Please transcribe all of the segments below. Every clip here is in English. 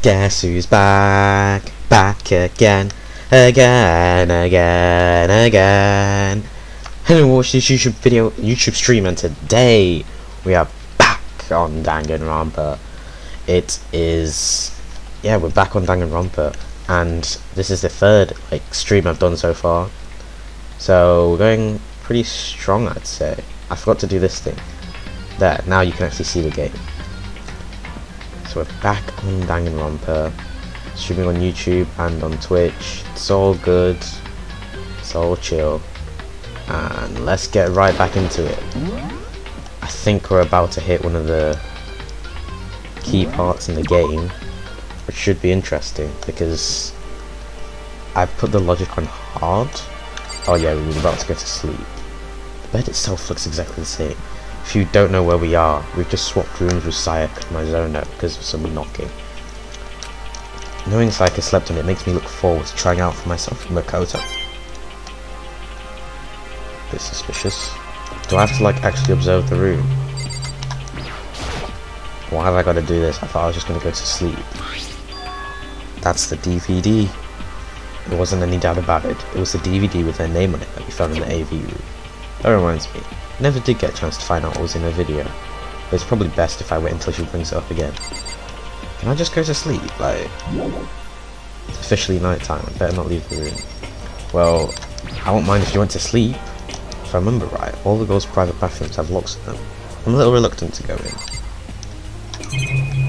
Guess who's back? Back again. Again. Hello, watch this YouTube stream, and today we are back on Danganronpa. We're back on Danganronpa, and this is the third stream I've done so far. So we're going pretty strong, I'd say. I forgot to do this thing. There, now you can actually see the game. So we're back on Danganronpa, streaming on YouTube and on Twitch. It's all good, it's all chill, and let's get right back into it. I think we're about to hit one of the key parts in the game, which should be interesting because I put the logic on hard. Oh yeah, we're about to go to sleep. The bed itself looks exactly the same. If you don't know where we are, we've just swapped rooms with Sayaka and my Zona because of some knocking. Knowing Sayaka slept on it makes me look forward to trying out for myself from Makoto. Bit suspicious. Do I have to actually observe the room? Why have I got to do this? I thought I was just going to go to sleep. That's the DVD. There wasn't any doubt about it. It was the DVD with their name on it that we found in the AV room. That reminds me. I never did get a chance to find out what was in her video, but it's probably best if I wait until she brings it up again. Can I just go to sleep? It's officially night time. I better not leave the room. Well, I won't mind if you went to sleep. If I remember right, all the girls' private bathrooms have locks on them. I'm a little reluctant to go in.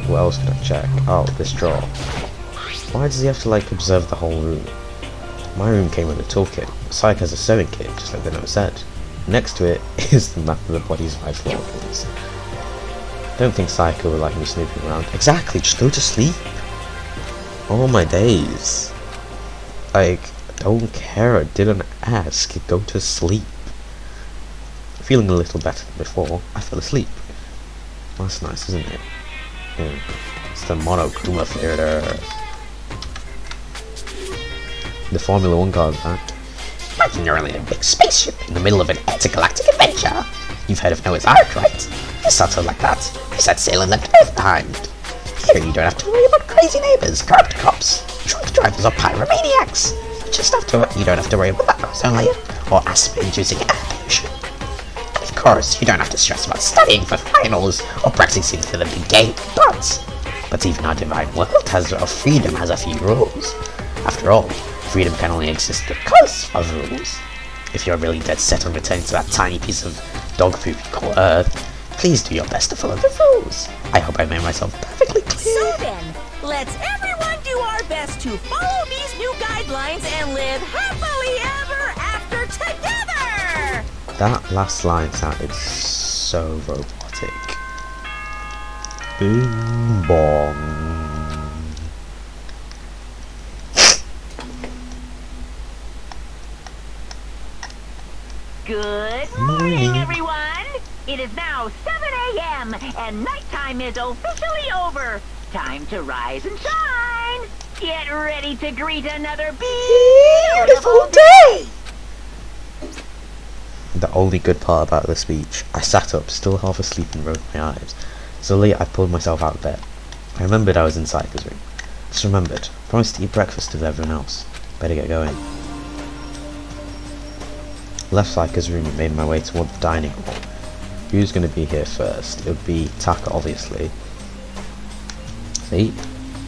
What else can I check? Oh, this drawer. Why does he have to observe the whole room? My room came with a toolkit. Sayaka has a sewing kit, just like the note said. Next to it is the map of the body's 5 floor organs. Don't think Sayaka will like me snooping around. Exactly, just go to sleep. All my days. Don't care, I didn't ask. Go to sleep. Feeling a little better than before, I fell asleep. That's nice, isn't it? It's the Monokuma Theater. The Formula 1 car's back. Imagine you're in a big spaceship in the middle of an intergalactic adventure. You've heard of Noah's Ark, right? It's not so like that. You set sail and left Earth behind. Here you don't have to worry about crazy neighbors, corrupt cops, truck drivers or pyromaniacs. You don't have to worry about that ozone layer or acid-inducing air pollution. And of course, you don't have to stress about studying for finals or practicing for the big game. But even our divine world of freedom has a few rules. After all, freedom can only exist because of rules. If you're really dead set on returning to that tiny piece of dog poop you call Earth, please do your best to follow the rules. I hope I made myself perfectly clear. So then, let's everyone do our best to follow these new guidelines and live happily ever after together! That last line sounded so robotic. Boom bong. Good morning, everyone! It is now 7 a.m. and nighttime is officially over. Time to rise and shine! Get ready to greet another beautiful day! The only good part about the speech, I sat up, still half asleep, and rubbed my eyes. Slowly, I pulled myself out of bed. I remembered I was in Sayaka's room. Just remembered. Promised to eat breakfast with everyone else. Better get going. Left Sayaka's room and made my way toward the dining hall. Who's going to be here first? It would be Taka, obviously. See?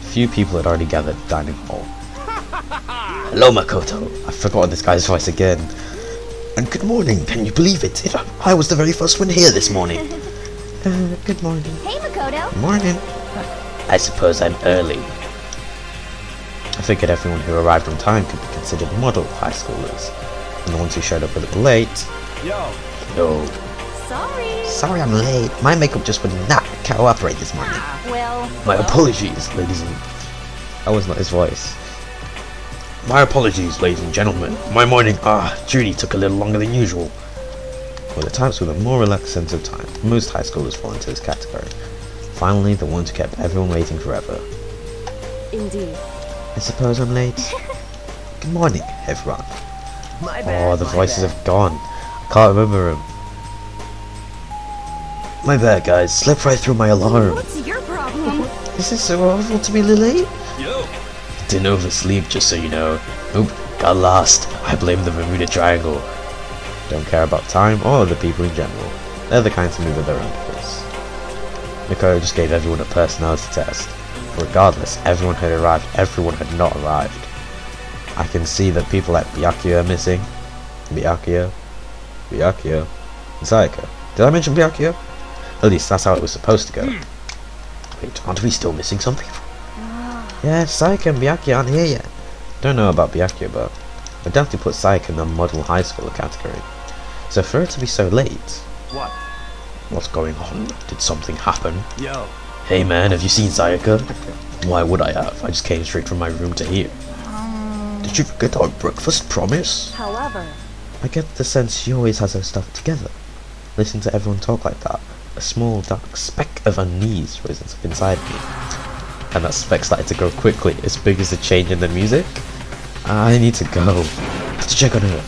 Few people had already gathered at the dining hall. Hello, Makoto. I forgot this guy's voice again. And good morning, can you believe it? I was the very first one here this morning. Good morning. Hey, Makoto. Good morning. I suppose I'm early. I figured everyone who arrived on time could be considered model high schoolers. And the ones who showed up a little late. Yo. Sorry I'm late. My makeup just would not cooperate this morning. My apologies, ladies and... That was not his voice. My apologies, ladies and gentlemen. My morning duty took a little longer than usual. Well, the types with a more relaxed sense of time. Most high schoolers fall into this category. Finally, the ones who kept everyone waiting forever. Indeed. I suppose I'm late. Good morning, everyone. My bad, Oh, the voices have gone. I can't remember them. My bad, guys. Slept right through my alarm. What's your problem? This is so awful to be late. Yo. Didn't oversleep, just so you know. Oop, got lost. I blame the Bermuda Triangle. Don't care about time or the people in general. They're the kind to move at their own pace. Mikoto just gave everyone a personality test. Regardless, everyone had arrived, everyone had not arrived. I can see that people like Byakuya are missing. Byakuya, and Sayaka. Did I mention Byakuya? At least that's how it was supposed to go. Wait, aren't we still missing something? Yeah, Sayaka and Byakuya aren't here yet. Don't know about Byakuya, but I definitely put Sayaka in the model high schooler category. So for her to be so late... What? What's going on? Did something happen? Yo. Hey man, have you seen Sayaka? Why would I have? I just came straight from my room to here. Did you forget our breakfast promise? However, I get the sense she always has her stuff together. Listen to everyone talk like that. A small dark speck of unease rose up inside me. And that speck started to grow quickly, as big as the change in the music. I need to go. Let's check on her.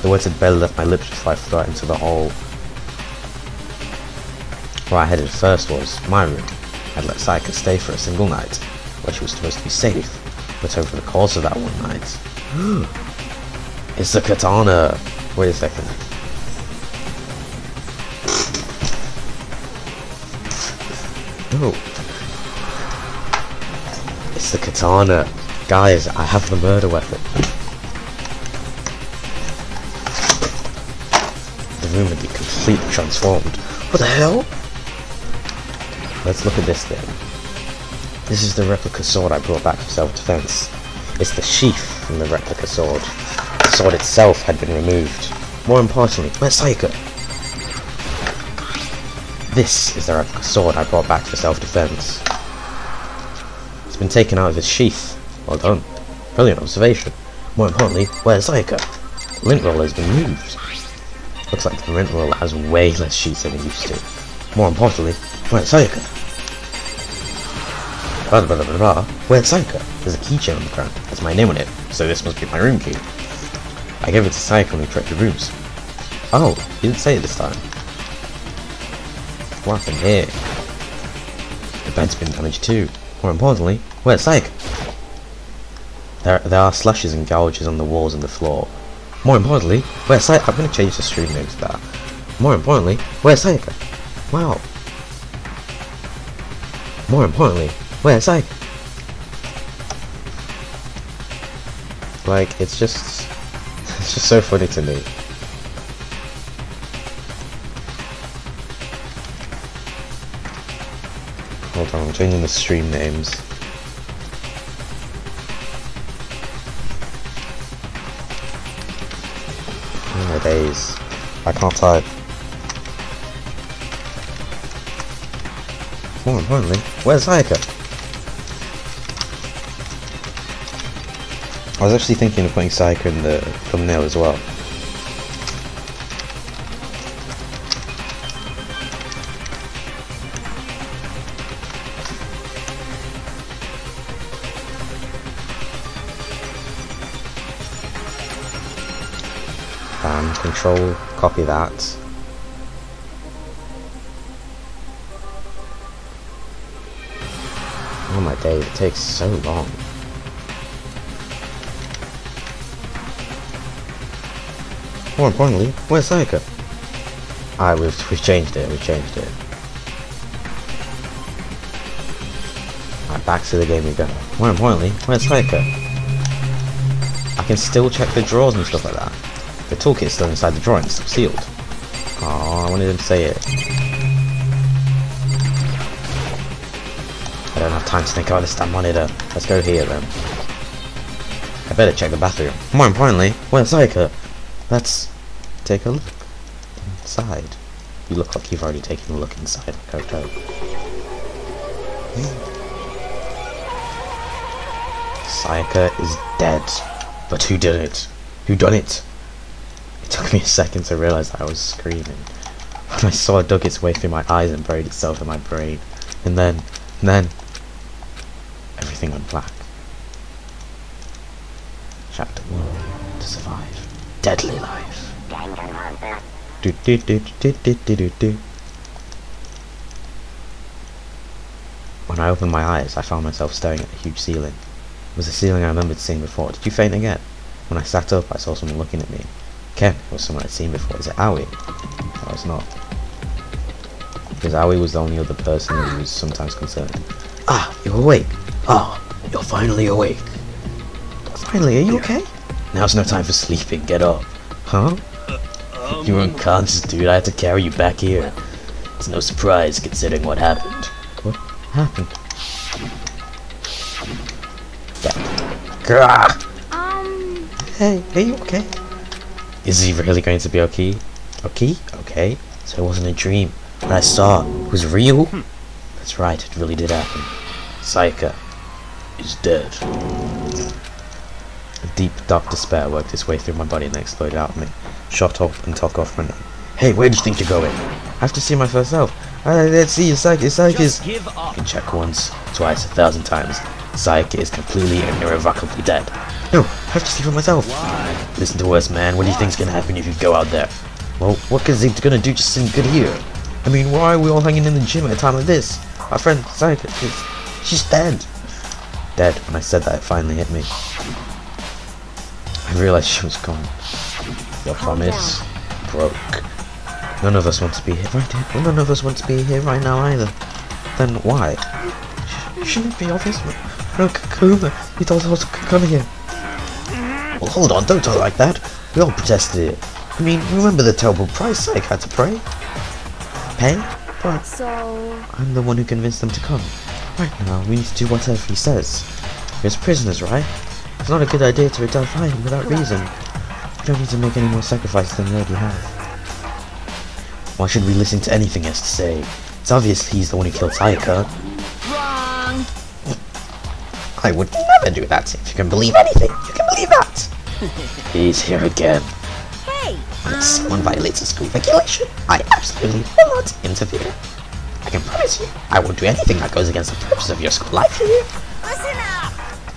The words had barely left my lips before I flew out into the hall. Where I headed first was my room. I'd let Sayaka stay for a single night, where she was supposed to be safe. But over the course of that one night... It's the katana! Wait a second. No. It's the katana. Guys, I have the murder weapon. The room had been completely transformed. What the hell? Let's look at this then. This is the replica sword I brought back for self-defense. It's the sheath from the replica sword. The sword itself had been removed. More importantly, where's Sayaka? This is the replica sword I brought back for self-defense. It's been taken out of its sheath. Well done. Brilliant observation. More importantly, where's Sayaka? The lint roller has been moved. Looks like the lint roller has way less sheets than it used to. More importantly, where's Sayaka? Where's Sayaka? There's a keychain on the ground. There's my name on it, so this must be my room key. I gave it to Sayaka when we checked the rooms. Oh, he didn't say it this time. What happened here? The bed's been damaged too. More importantly, where's Sayaka? There are slashes and gouges on the walls and the floor. More importantly, where's Sayaka? I'm going to change the stream name to that. More importantly, where's Sayaka? Wow. More importantly, where's Sayaka? Like, it's just so funny to me. Hold on, I'm changing the stream names. Oh my days. I can't type. More importantly, where's Sayaka? I was actually thinking of putting Sayaka in the thumbnail as well. Control, copy that. Oh my days, it takes so long. More importantly, where's Sayaka? We've changed it, Alright, back to the game we go. More importantly, where's Sayaka? I can still check the drawers and stuff like that. The toolkit's still inside the drawer and it's still sealed. Oh, I wanted him to say it. I don't have time to think about this damn monitor. Let's go here then. I better check the bathroom. More importantly, where's Sayaka? Let's take a look inside. You look like you've already taken a look inside, Koto. Sayaka is dead. But who did it? Who done it? It took me a second to realise that I was screaming. When I saw it dug its way through my eyes and buried itself in my brain. And then, everything went black. Chapter 1. To survive. Deadly life. Do do do do do do do do. When I opened my eyes, I found myself staring at the huge ceiling. It was the ceiling I remembered seeing before. Did you faint again? When I sat up, I saw someone looking at me. Ken, it was someone I'd seen before. Is it Aoi? No, it's not. Because Aoi was the only other person who was sometimes concerned. Ah, you're awake. Ah, you're finally awake. Finally, are you okay? Now's no time for sleeping. Get up. Huh? You were unconscious, dude. I had to carry you back here. It's no surprise considering what happened. What happened? Yeah. Hey, are you okay? Is he really going to be okay? Okay. So it wasn't a dream. What I saw was real? That's right, it really did happen. Sayaka is dead. A deep, dark despair worked its way through my body and then exploded out of me. Shot up and took off running. Hey, where do you think you're going? I have to see my first self. Let's see, Sayaka is... Give up. You can check once, twice, 1,000 times. Sayaka is completely and irrevocably dead. No, I have to see for myself. Why? Listen to us, man. What do you think's gonna happen if you go out there? Well, what is he gonna do just sitting good here? I mean, why are we all hanging in the gym at a time like this? My friend Sayaka, she's dead. Dead. When I said that, it finally hit me. I realized she was gone. Your promise broke. None of us want to be here right here. Well, none of us want to be here right now either. Then why? Shouldn't it be obvious? No, Kuma, he told us to come here. Well, hold on, don't talk like that. We all protested it. I mean, remember the terrible price Sayaka had to pay? But So... I'm the one who convinced them to come. Right now, we need to do whatever he says. We're his prisoners, right? It's not a good idea to return fighting without reason. We don't need to make any more sacrifices than we already have. Why should we listen to anything he has to say? It's obvious he's the one who killed Sayaka. Wrong. I would never do that. If you can believe anything, you can believe that. He's here again. Hey. When someone violates a school regulation, I absolutely will not interfere. I can promise you, I won't do anything that goes against the purpose of your school life here. Listen up.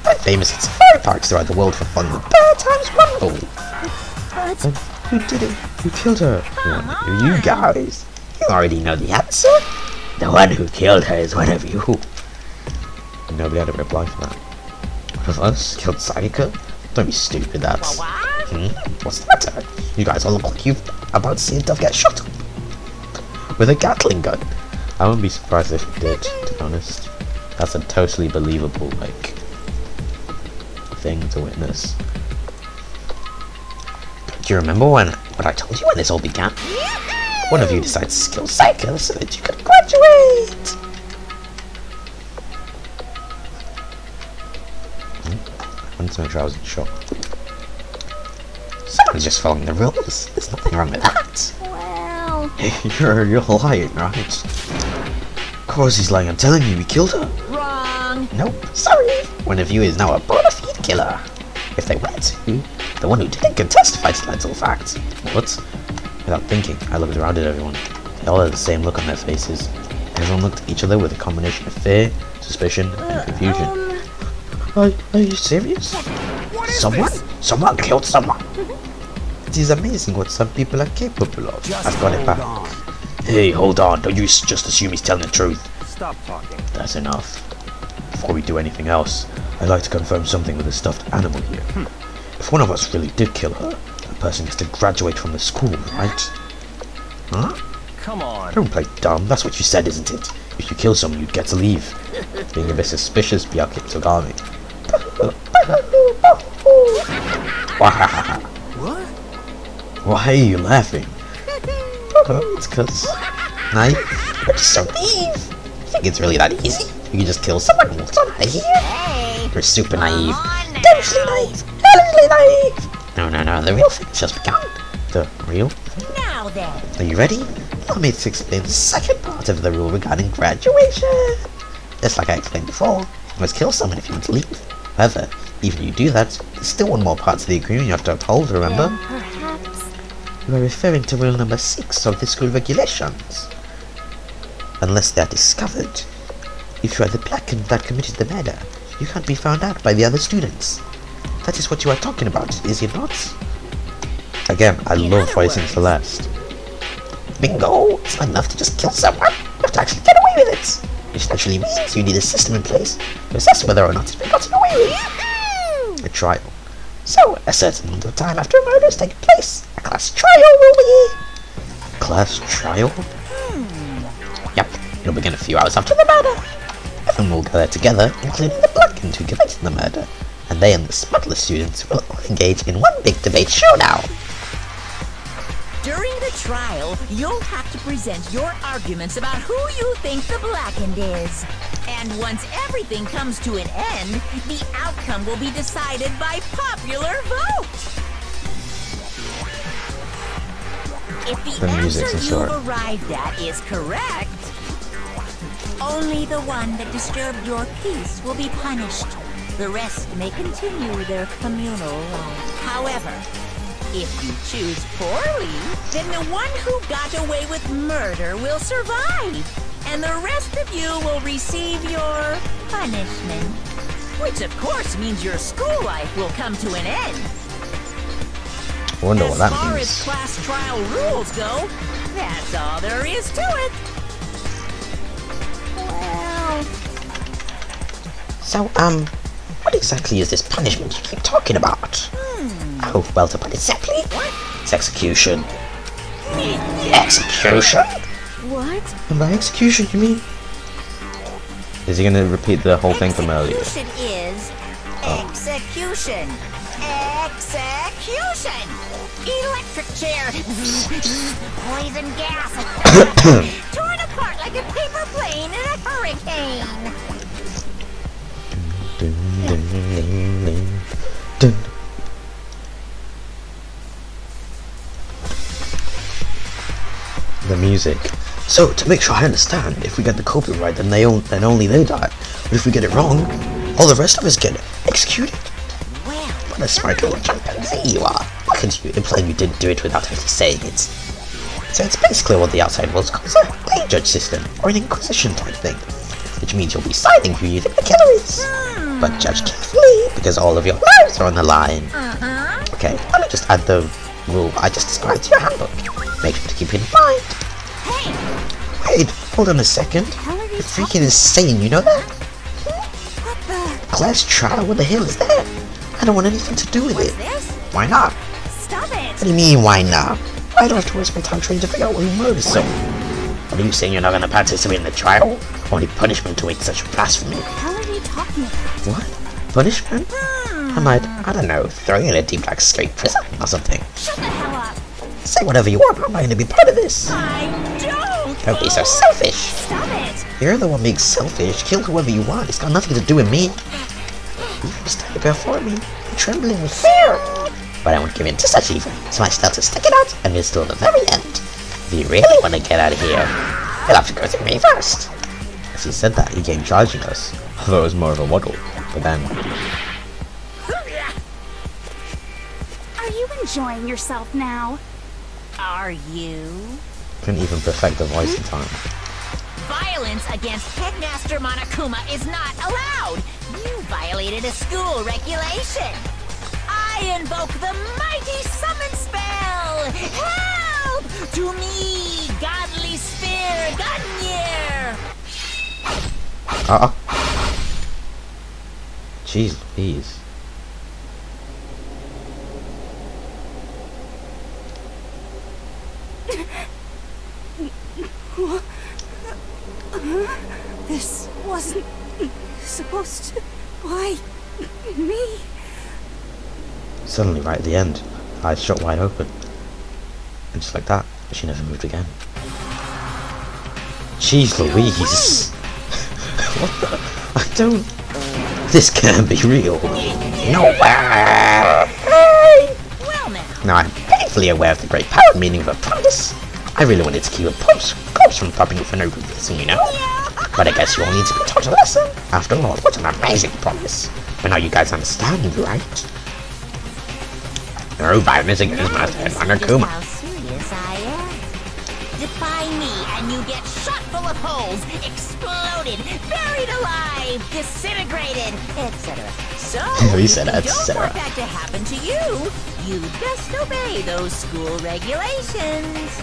I'm famous at safari parks throughout the world for fun with bear times one rule. But... Who did it? Who killed her? One of you guys. You already know the answer. The one who killed her is one of you. And nobody had a reply for that. One of us killed Sayaka? Don't be stupid, that's... What's the matter? You guys all look like you've about to see a dove get shot up. With a Gatling gun. I wouldn't be surprised if it did, to be honest. That's a totally believable, like, thing to witness. Do you remember what I told you when this all began? One of you decided to kill Sayaka so that you could graduate! I wanted to make sure I wasn't shot. Someone's just following the rules. There's nothing wrong with that. Well... You're lying, right? Of course he's lying. I'm telling you, we killed her. Wrong. Nope, sorry. One of you is now a bona fide killer. If they were to, the one who didn't can testify to that fact. What? Without thinking, I looked around at everyone. They all had the same look on their faces. Everyone looked at each other with a combination of fear, suspicion, and confusion. Are you serious? Someone killed someone. It is amazing what some people are capable of. I've got it back. Hey, hold on. Don't you just assume he's telling the truth. Stop talking. That's enough. Before we do anything else, I'd like to confirm something with the stuffed animal here. If one of us really did kill her, that person gets to graduate from the school, right? Huh? Come on. Don't play dumb. That's what you said, isn't it? If you kill someone, you'd get to leave. Being a bit suspicious, Byakuya Togami. What? Why are you laughing? It's cause... Naive? You're just so naive. You think it's really that easy? You can just kill someone and walk on out of here? Hey. You're super naive. on now. Dangerously naive. Dangerously naive. No. The real thing's just begun. The real thing? Now then. Are you ready? Allow me to explain the second part of the rule regarding graduation. Just like I explained before, you must kill someone if you want to leave. However, even if you do that, there's still one more part to the agreement you have to uphold, remember? Then perhaps... You are referring to rule number 6 of the school regulations. Unless they are discovered, if you are the blackguard that committed the murder, you can't be found out by the other students. That is what you are talking about, is it not? Again, I love voicing Celeste. Bingo! It's not enough to just kill someone. You have to actually get away with it. which naturally means you need a system in place to assess whether or not it's been gotten away with. A trial. So, a certain amount of time after a murder has taken place, a class trial will be... Class trial? Yep, it'll begin a few hours after the murder. Everyone will gather together, including the Blackens who committed the murder, and they and the spotless students will all engage in one big debate showdown. During the trial, you'll have to present your arguments about who you think the Blackened is. And once everything comes to an end, the outcome will be decided by popular vote. If the music's answer short. you've arrived at is correct, only the one that disturbed your peace will be punished. The rest may continue their communal life. However, if you choose poorly, then the one who got away with murder will survive. And the rest of you will receive your punishment. Which of course means your school life will come to an end. I wonder what that As far means. as class trial rules go, that's all there is to it. Well, So, what exactly is this punishment you keep talking about? Oh, well, to put it simply, it's execution. Execution? what? And by execution, you mean? Is he gonna repeat the whole thing from earlier? Execution is execution. Execution! Electric chair. Poison gas. Torn apart like a paper plane in a hurricane. Dun, dun, dun, dun, dun. The music. So, to make sure I understand, if we get the culprit right, then only they die. But if we get it wrong, all the rest of us get executed. Well, What a smart little chimpanzee you are. How could you imply you didn't do it without actually saying it? So it's basically what the outside world calls a lay judge system, or an inquisition type thing. Which means you'll be deciding who you think the killer is. But judge carefully, because all of your lives are on the line. Okay, let me just add the rule I just described to your handbook. Make sure to keep it in mind. Wait, hold on a second. You're freaking insane, you know that? Class trial, what the hell is that? I don't want anything to do with what's it. this? Why not? Stop it! What do you mean, why not? Why do I have to waste my time trying to figure out what you murdered someone? What are you saying, you're not going to participate in the trial? Only punishment to wait such blasphemy. What the hell are you talking about? What? Punishment? I don't know, throwing in a deep dark straight prison or something. Shut the hell up! Say whatever you want, I'm not going to be part of this. I don't! Don't be so selfish. Stop it! You're the one being selfish. Kill whoever you want. It's got nothing to do with me. You stand before me, trembling with fear. But I won't give in to such evil, so I still to stick it out and it's till the very end. If you really want to get out of here, you'll have to go through me first. As he said that, he gained charging us. Although it was more of a waddle. But then, Are you enjoying yourself now? Are you? couldn't even perfect the voice in time. Violence against Headmaster Monokuma is not allowed! You violated a school regulation! I invoke the mighty summon spell! Help! To me, godly spear, Gunyear! Jeez Louise. This wasn't supposed to. Why? Me? Suddenly, right at the end, eyes shut wide open. And just like that, she never moved again. Jeez Louise! What the? I don't... This can't be real. No way! Well now, Now I'm painfully aware of the great power and meaning of a promise. I really wanted to keep a corpse from popping for no good reason, you know? But I guess you all need to be taught a lesson. After all, what an amazing promise. But now you guys understand, right? No violence against Master just Monokuma. how serious I am. Defy me and you get shot full of holes, exploded, buried alive, disintegrated, etc. So, He said if you etc. don't want that to happen to you, you best obey those school regulations.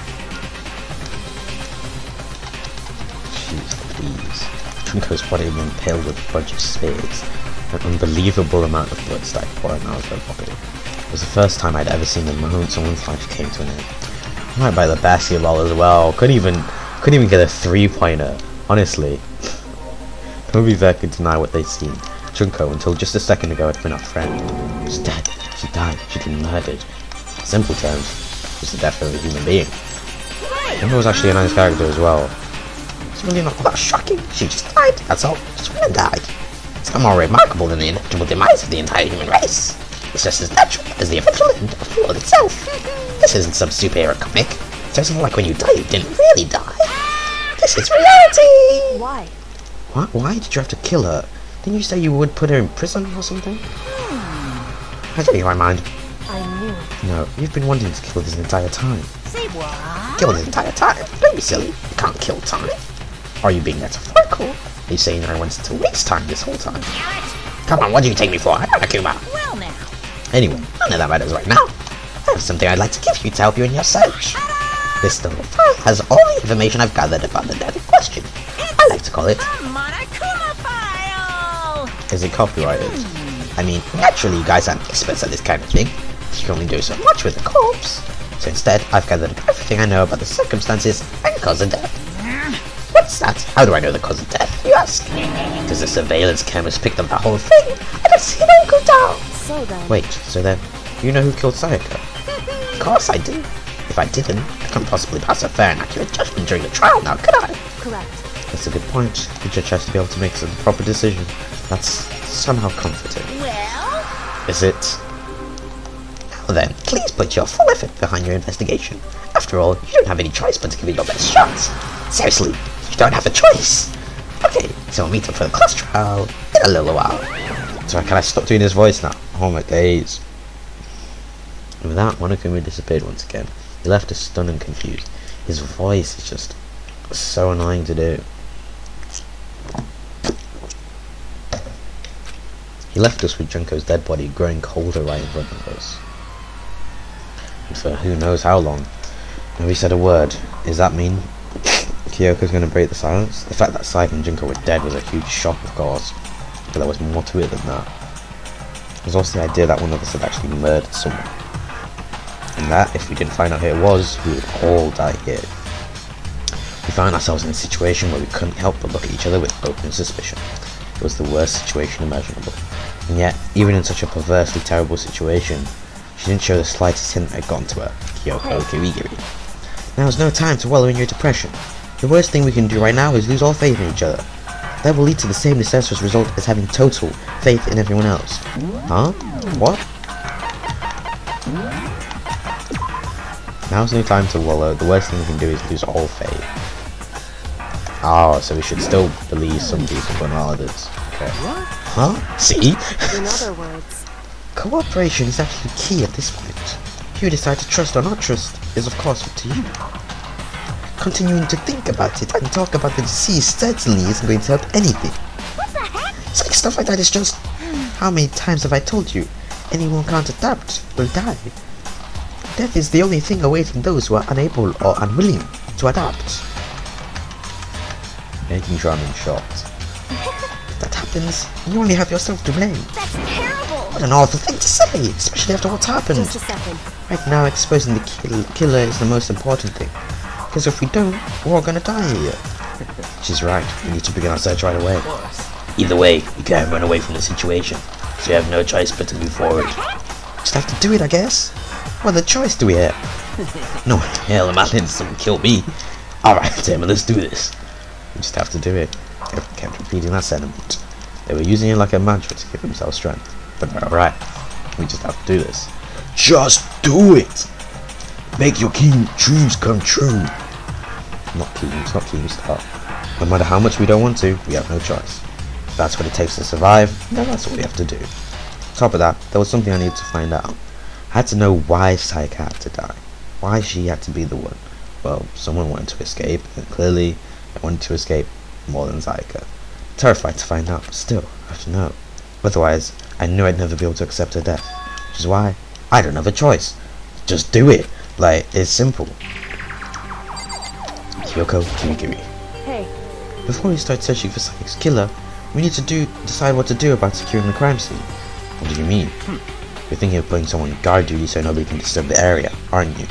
Jeez, please. Junko's body had been impaled with a bunch of spears. An unbelievable amount of blood started pouring out of her body. It was the first time I'd ever seen the moment someone's life came to an end. Right by the basketball as well. Couldn't even get a 3-pointer. Honestly. Nobody there could deny what they'd seen. Junko, until just a second ago, had been our friend. She's dead. She died. She'd been murdered. In simple terms, it's the death of a human being. Junko was actually a nice character as well. It's really not that shocking. She just died. That's all. Just went and died. It's no more remarkable than the inevitable demise of the entire human race. It's just as natural as the eventual end of the world itself. This isn't some superhero comic. So it's not like when you die, you didn't really die. This is reality! Why? What? Why did you have to kill her? Didn't you say you would put her in prison or something? I changed my mind. I knew. No, you've been wanting to kill this entire time. Say what? Kill this entire time? Don't be silly. You can't kill time. Are you being metaphorical? Are you saying I wanted to waste time this whole time? Come on, what do you take me for? I got a Kuma. Well now. Anyway, none of that matters right now. I have something I'd like to give you to help you in your search. This little file has all the information I've gathered about the death in question. I like to call it... A Monokuma file! Is it copyrighted? I mean, naturally you guys aren't experts at this kind of thing. You can only do so much with a corpse. So instead, I've gathered everything I know about the circumstances and cause of death. What's that? How do I know the cause of death, you ask? Because the surveillance cameras picked up the whole thing, and I've seen it all go down. So then. Wait, so then, you know who killed Sayaka? Of course I do. If I didn't, I couldn't possibly pass a fair and accurate judgment during the trial now, could I? Correct. That's a good point. The judge has to be able to make some proper decision. That's somehow comforting. Well? Is it? Now then, please put your full effort behind your investigation. After all, you don't have any choice but to give it your best shot. Seriously, you don't have a choice. Okay, so we'll meet up for the class trial in a little while. So can I stop doing this voice now? Oh my days. And with that, Monokuma disappeared once again. He left us stunned and confused. His voice is just so annoying to do. He left us with Junko's dead body growing colder right in front of us. And for who knows how long. Nobody said a word. Does that mean Kyoko's going to break the silence? The fact that Sayaka and Junko were dead was a huge shock, of course. But there was more to it than that. There's also the idea that one of us had actually murdered someone. And that, if we didn't find out who it was, we would all die here. We found ourselves in a situation where we couldn't help but look at each other with open suspicion. It was the worst situation imaginable. And yet, even in such a perversely terrible situation, she didn't show the slightest hint that had gotten to her. Kyoko Kirigiri. Now is no time to wallow in your depression. The worst thing we can do right now is lose all faith in each other. That will lead to the same disastrous result as having total faith in everyone else. Huh? What? Now's no time to wallow. The worst thing we can do is lose all faith. Oh, so we should still believe some people but not others. Okay. Huh? See? In other words. Cooperation is actually key at this point. If you decide to trust or not trust is of course up to you. Continuing to think about it and talk about the deceased certainly isn't going to help anything. What the heck? Saying stuff like that is just... How many times have I told you? Anyone who can't adapt will die. Death is the only thing awaiting those who are unable or unwilling to adapt. Making drama in short. If that happens, you only have yourself to blame. That's terrible! What an awful thing to say, especially after what's happened. Just a second. Right now, exposing the killer is the most important thing. Because if we don't, we're all gonna die here. She's right, we need to begin our search right away. Either way, we can't run away from the situation, so we have no choice but to move forward. Just have to do it, I guess. What other choice do we have? No, hell, I'm not letting someone kill me. Alright, Tim, let's do this. We just have to do it. Kept repeating that sentiment. They were using it like a mantra to give themselves strength. But they're alright. We just have to do this. Just do it! Make your dreams come true. Not Keem's start. No matter how much we don't want to, we have no choice. If that's what it takes to survive, then that's what we have to do. On top of that, there was something I needed to find out. I had to know why Sayaka had to die. Why she had to be the one. Well, someone wanted to escape, and clearly I wanted to escape more than Sayaka. Terrified to find out, but still, I have to know. Otherwise, I knew I'd never be able to accept her death. Which is why I don't have a choice. Just do it. Like, it's simple. Kyoko Kirigiri. Hey, before we start searching for Sayaka's killer, we need to decide what to do about securing the crime scene. What do you mean? You're thinking of putting someone on guard duty so nobody can disturb the area, aren't you?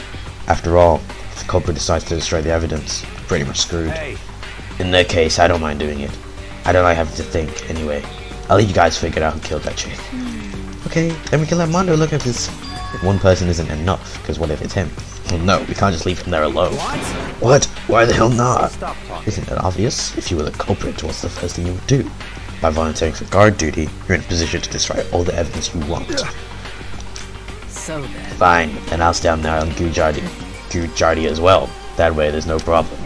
After all, if the culprit decides to destroy the evidence, you're pretty much screwed. Hey. In that case, I don't mind doing it. I don't like having to think, anyway. I'll let you guys figure out who killed that chick. Okay, then we can let Mondo look at this. If one person isn't enough, because what if it's him? Well, no, we can't just leave him there alone. What? Why the hell not? Stop talking. Isn't it obvious? If you were the culprit, what's the first thing you would do? By volunteering for guard duty, you're in a position to destroy all the evidence you want. So then. Fine, then I'll stay down there on Gujardi as well. That way there's no problem.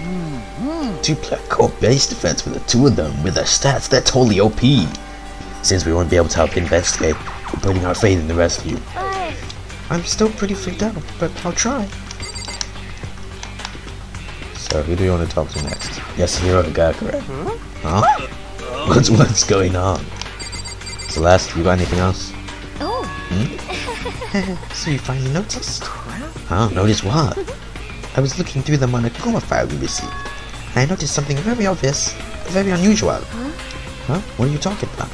Two-player co-op base defense with the two of them, with their stats, they're totally OP. Since we won't be able to help investigate, we're putting our faith in the rest of you. I'm still pretty freaked out, but I'll try. So, who do you want to talk to next? Yasuhiro Hagakure. Huh? What's going on? Celeste, you got anything else? Oh. So you finally noticed? Huh? Noticed what? I was looking through them on a coma file we received. I noticed something very obvious, very unusual. Huh? What are you talking about?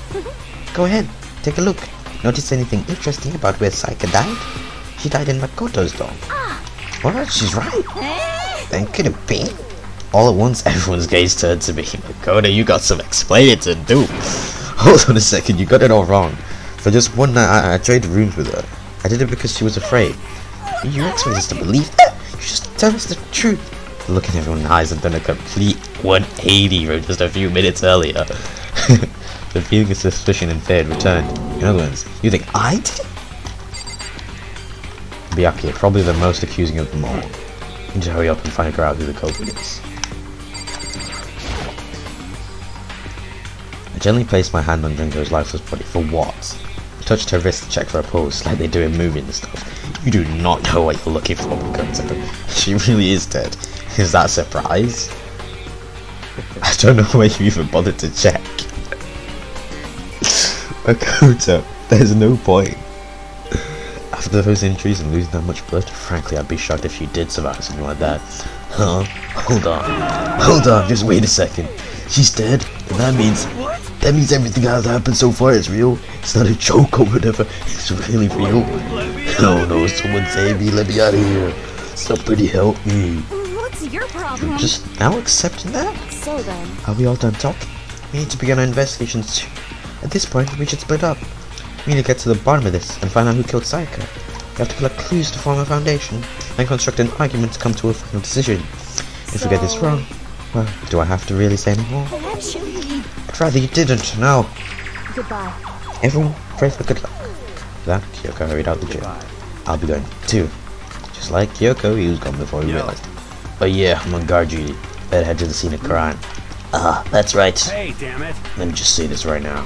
Go ahead, take a look. Notice anything interesting about where Sayaka died? She died in Makoto's dorm. Alright, she's right. Then could it be? All at once, everyone's gaze turned to me. Makoto, you got some explaining to do. Hold on a second, you got it all wrong. For just one night, I traded rooms with her. I did it because she was afraid. You expect us to believe that? You just tell us the truth. Look at everyone's eyes and done a complete 180 from just a few minutes earlier. The feeling of suspicion and fear returned. In other words, you think I did? Byakuya, probably the most accusing of them all. You need to hurry up and find out who the culprit is. I gently placed my hand on Junko's lifeless body. For what? I touched her wrist to check for a pulse, like they do in movies and stuff. You do not know what you're looking for, Makoto. She really is dead. Is that a surprise? I don't know why you even bothered to check. Makoto, there's no point. After those injuries and losing that much blood, frankly, I'd be shocked if she did survive something like that. Huh? Hold on, just wait a second. She's dead, and that means everything that has happened so far is real. It's not a joke or whatever. It's really real. Oh no, someone save me, let me out of here. Somebody help me. What's your problem? You're just now accepting that? So then. Are we all done talking? We need to begin our investigations soon. At this point, we should split up. We need to get to the bottom of this and find out who killed Sayaka. We have to collect clues to form a foundation, and construct an argument to come to a final decision. If we get this wrong, well, do I have to really say anymore? Actually. I'd rather you didn't, no. Goodbye. Everyone, pray for good luck. With that, Kyoko hurried out the gym. I'll be going too. Just like Kyoko, he was gone before he realized. But yeah, I'm on guard duty. Better head to the scene of crime. That's right. Hey, damn it. Let me just say this right now.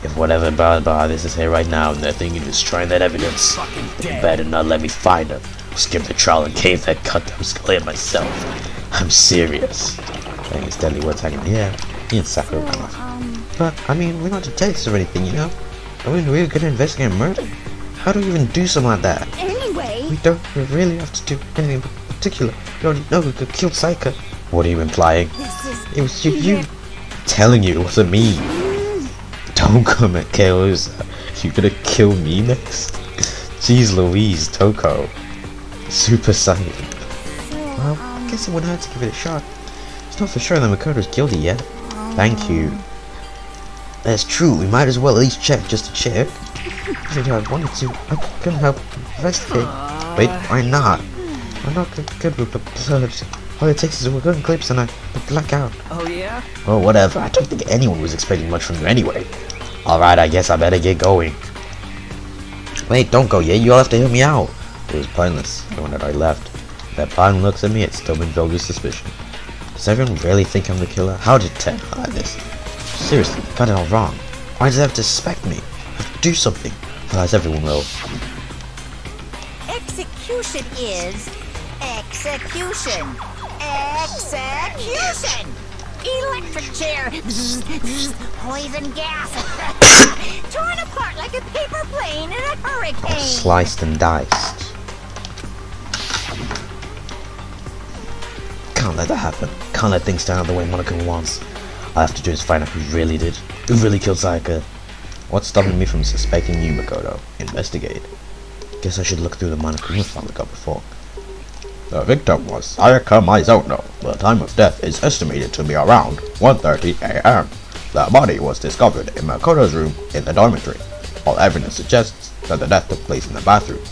If whatever blah this is here right now and they're thinking of destroying that evidence, they better not let me find her. Skip the trial and cave that cut down skull in myself. I'm serious. Saying his deadly words hanging in the air, he and Sakura ran off. But, I mean, we're not detectives or anything, you know? Are we really gonna investigate a murder? How do we even do something like that? Anyway. We don't really have to do anything in particular. We already know who killed Sayaka. What are you implying? It was you. I'm telling you, it wasn't me. Don't come at KO's. You're gonna kill me next? Jeez Louise, Toko. Super Saiyan. Well, I guess it wouldn't hurt to give it a shot. It's not for sure that Makoto's guilty yet. Thank you. That's true, we might as well at least check just to check. If I wanted to, I couldn't help investigate. Wait, why not? I'm not good with the blood. All it takes is a gun clips and I black out. Oh, yeah? Oh, whatever. I don't think anyone was expecting much from you anyway. Alright, I guess I better get going. Wait, don't go yet. You'll have to hear me out. It was pointless. Everyone had already left. That Pine looks at me, it's still been filled with suspicion. Does everyone really think I'm the killer? How did Ted hide this? Seriously, they got it all wrong. Why does they have to suspect me? I have to do something. Otherwise everyone will. Execution is execution. Execution! Electric chair! Poison gas! Torn apart like a paper plane in a hurricane! Sliced and diced. Can't let that happen. Can't let things turn out the way Monaco wants. All I have to do is find out who really killed Sayaka. What's stopping me from suspecting you, Makoto? Investigate. Guess I should look through the Monokuma file we got before. The victim was Sayaka Mizono. The time of death is estimated to be around 1:30 a.m. The body was discovered in Makoto's room in the dormitory. All evidence suggests that the death took place in the bathroom.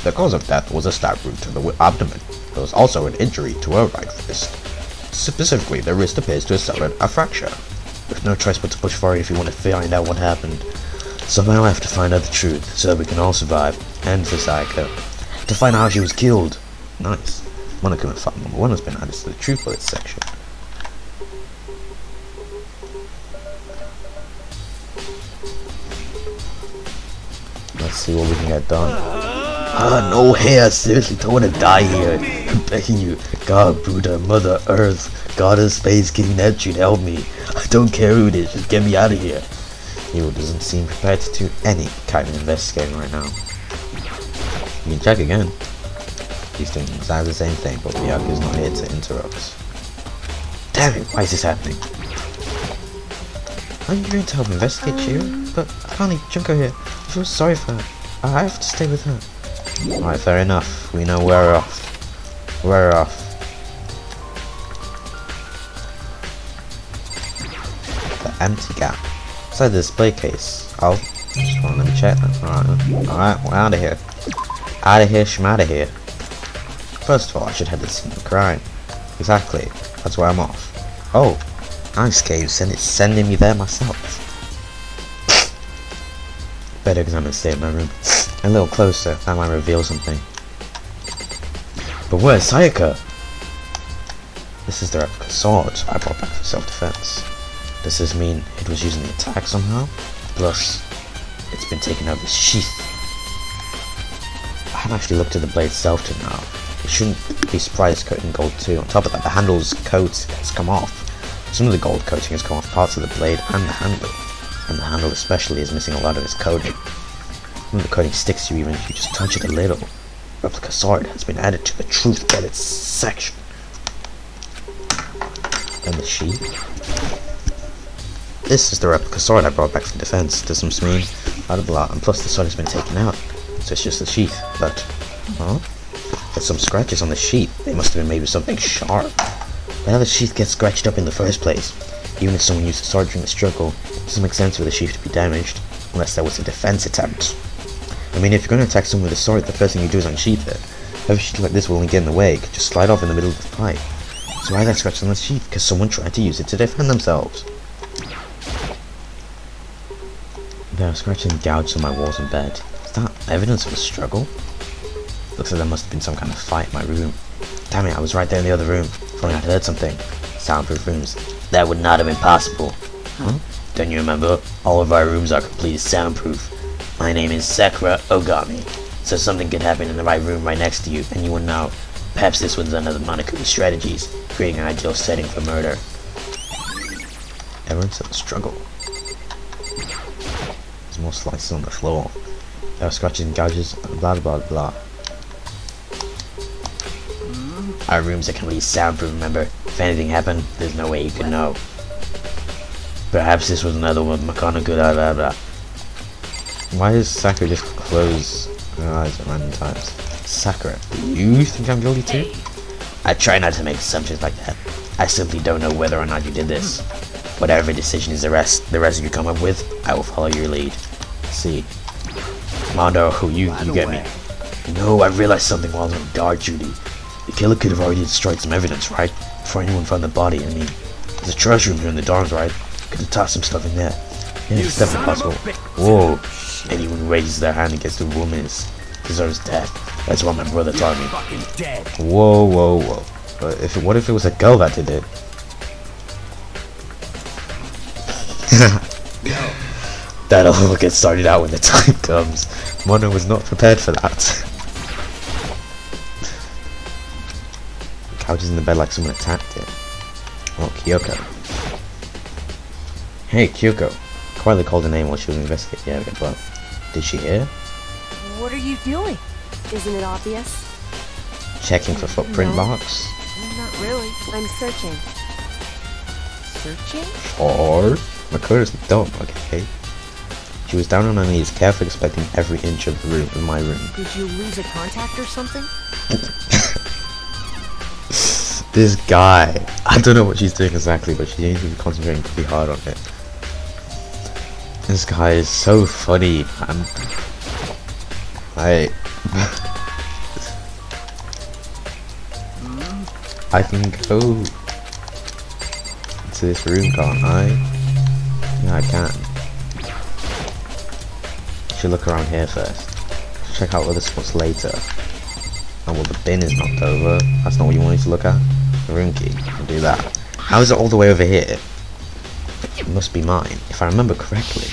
The cause of death was a stab wound to the abdomen. There was also an injury to her right wrist. Specifically, the wrist appears to have suffered a fracture. With no choice but to push forward if you want to find out what happened. Somehow I have to find out the truth, so that we can all survive, and for Sayaka. To find out how she was killed. Nice. Monokuma file number 1 has been added to the True Bullets section. Let's see what we can get done. No hair, seriously, don't want to die here. I'm begging you. God, Buddha, Mother Earth, Goddess, Space, King Neptune, help me. I don't care who it is, just get me out of here. Hero doesn't seem prepared to do any kind of investigating right now. You can check again. He's doing exactly the same thing, but Miyaka's not here to interrupt. Damn it, why is this happening? Aren't you going to help investigate, Chiro? But I can't leave Junko here. I feel sorry for her. I have to stay with her. Alright, fair enough. We know we're off. We're off. The empty gap. Inside the display case. Oh, just want to let me check that. Alright, we're out of here. Out of here, out of here. First of all, I should head to the scene of the crime. Exactly. That's why I'm off. Oh, nice game. Sending me there myself. Better because I'm gonna stay in my room. A little closer, that might reveal something. But where's Sayaka? This is the replica sword I brought back for self-defense. Does this mean it was using the attack somehow? Plus, it's been taken out of its sheath. I haven't actually looked at the blade itself till now. It shouldn't be surprised coated in gold too. On top of that, the handle's coat has come off. Some of the gold coating has come off parts of the blade and the handle. And the handle especially is missing a lot of its coating. Some of the coating sticks to you even if you just touch it a little. Replica sword has been added to the truth bullets section. And the sheath. This is the replica sword I brought back from defense. Does this mean blah blah, and plus the sword has been taken out, so it's just the sheath. But there's some scratches on the sheath. They must have been made with something sharp. But how did the sheath get scratched up in the first place? Even if someone used the sword during the struggle, it doesn't make sense for the sheath to be damaged, unless there was a defense attempt. I mean, if you're going to attack someone with a sword, the first thing you do is unsheath it. Heavy sheath like this will only get in the way, it could just slide off in the middle of the fight. So why that scratch on the sheath? Because someone tried to use it to defend themselves. There are scratches and gouges on my walls and bed. Is that evidence of a struggle? Looks like there must have been some kind of fight in my room. Damn it, I was right there in the other room. If only I'd heard something. Soundproof rooms. That would not have been possible. Huh? Don't you remember? All of our rooms are completely soundproof. My name is Sakura Ogami. So something could happen in the right room right next to you, and you wouldn't know. Perhaps this was another Monokuma's strategies, creating an ideal setting for murder. Evidence of a struggle. There's more slices on the floor. There are scratches and gouges, blah blah blah. Our rooms are completely soundproof, remember? If anything happened, there's no way you could know. Perhaps this was another one, Makana blah blah blah. Why does Sakura just close her eyes at random times? Sakura, do you think I'm guilty too? I try not to make assumptions like that. I simply don't know whether or not you did this. Whatever decision is the rest you come up with, I will follow your lead. See. Mondo, you get me. No, I realized something while I was on guard duty. The killer could have already destroyed some evidence, right? Before anyone found the body, I mean. There's a treasure room here in the dorms, right? Could have tossed some stuff in there. Yeah, it's definitely possible. Whoa. Anyone who raises their hand against a woman deserves death. That's what my brother taught me. Whoa, whoa, whoa. But what if it was a girl that did it? That'll all get started out when the time comes. Mono was not prepared for that. Couch is in the bed like someone attacked it. Oh, Kyoko. Hey, Kyoko. Quietly called her name while she was investigating the area, but did she hear? What are you doing? Isn't it obvious? Checking for footprint marks? Not really. I'm searching. searching? Or my code is dumb, okay? She was down on her knees, carefully inspecting every inch of the room, of my room. Did you lose a contact or something? This guy, I don't know what she's doing exactly, but she seems to be concentrating pretty hard on it. This guy is so funny, man. I can go to this room, can't I? Yeah, I can. Should look around here first. Check out other spots later. Oh well, the bin is knocked over. That's not what you wanted to look at. The room key. I'll do that. How is it all the way over here? It must be mine, if I remember correctly.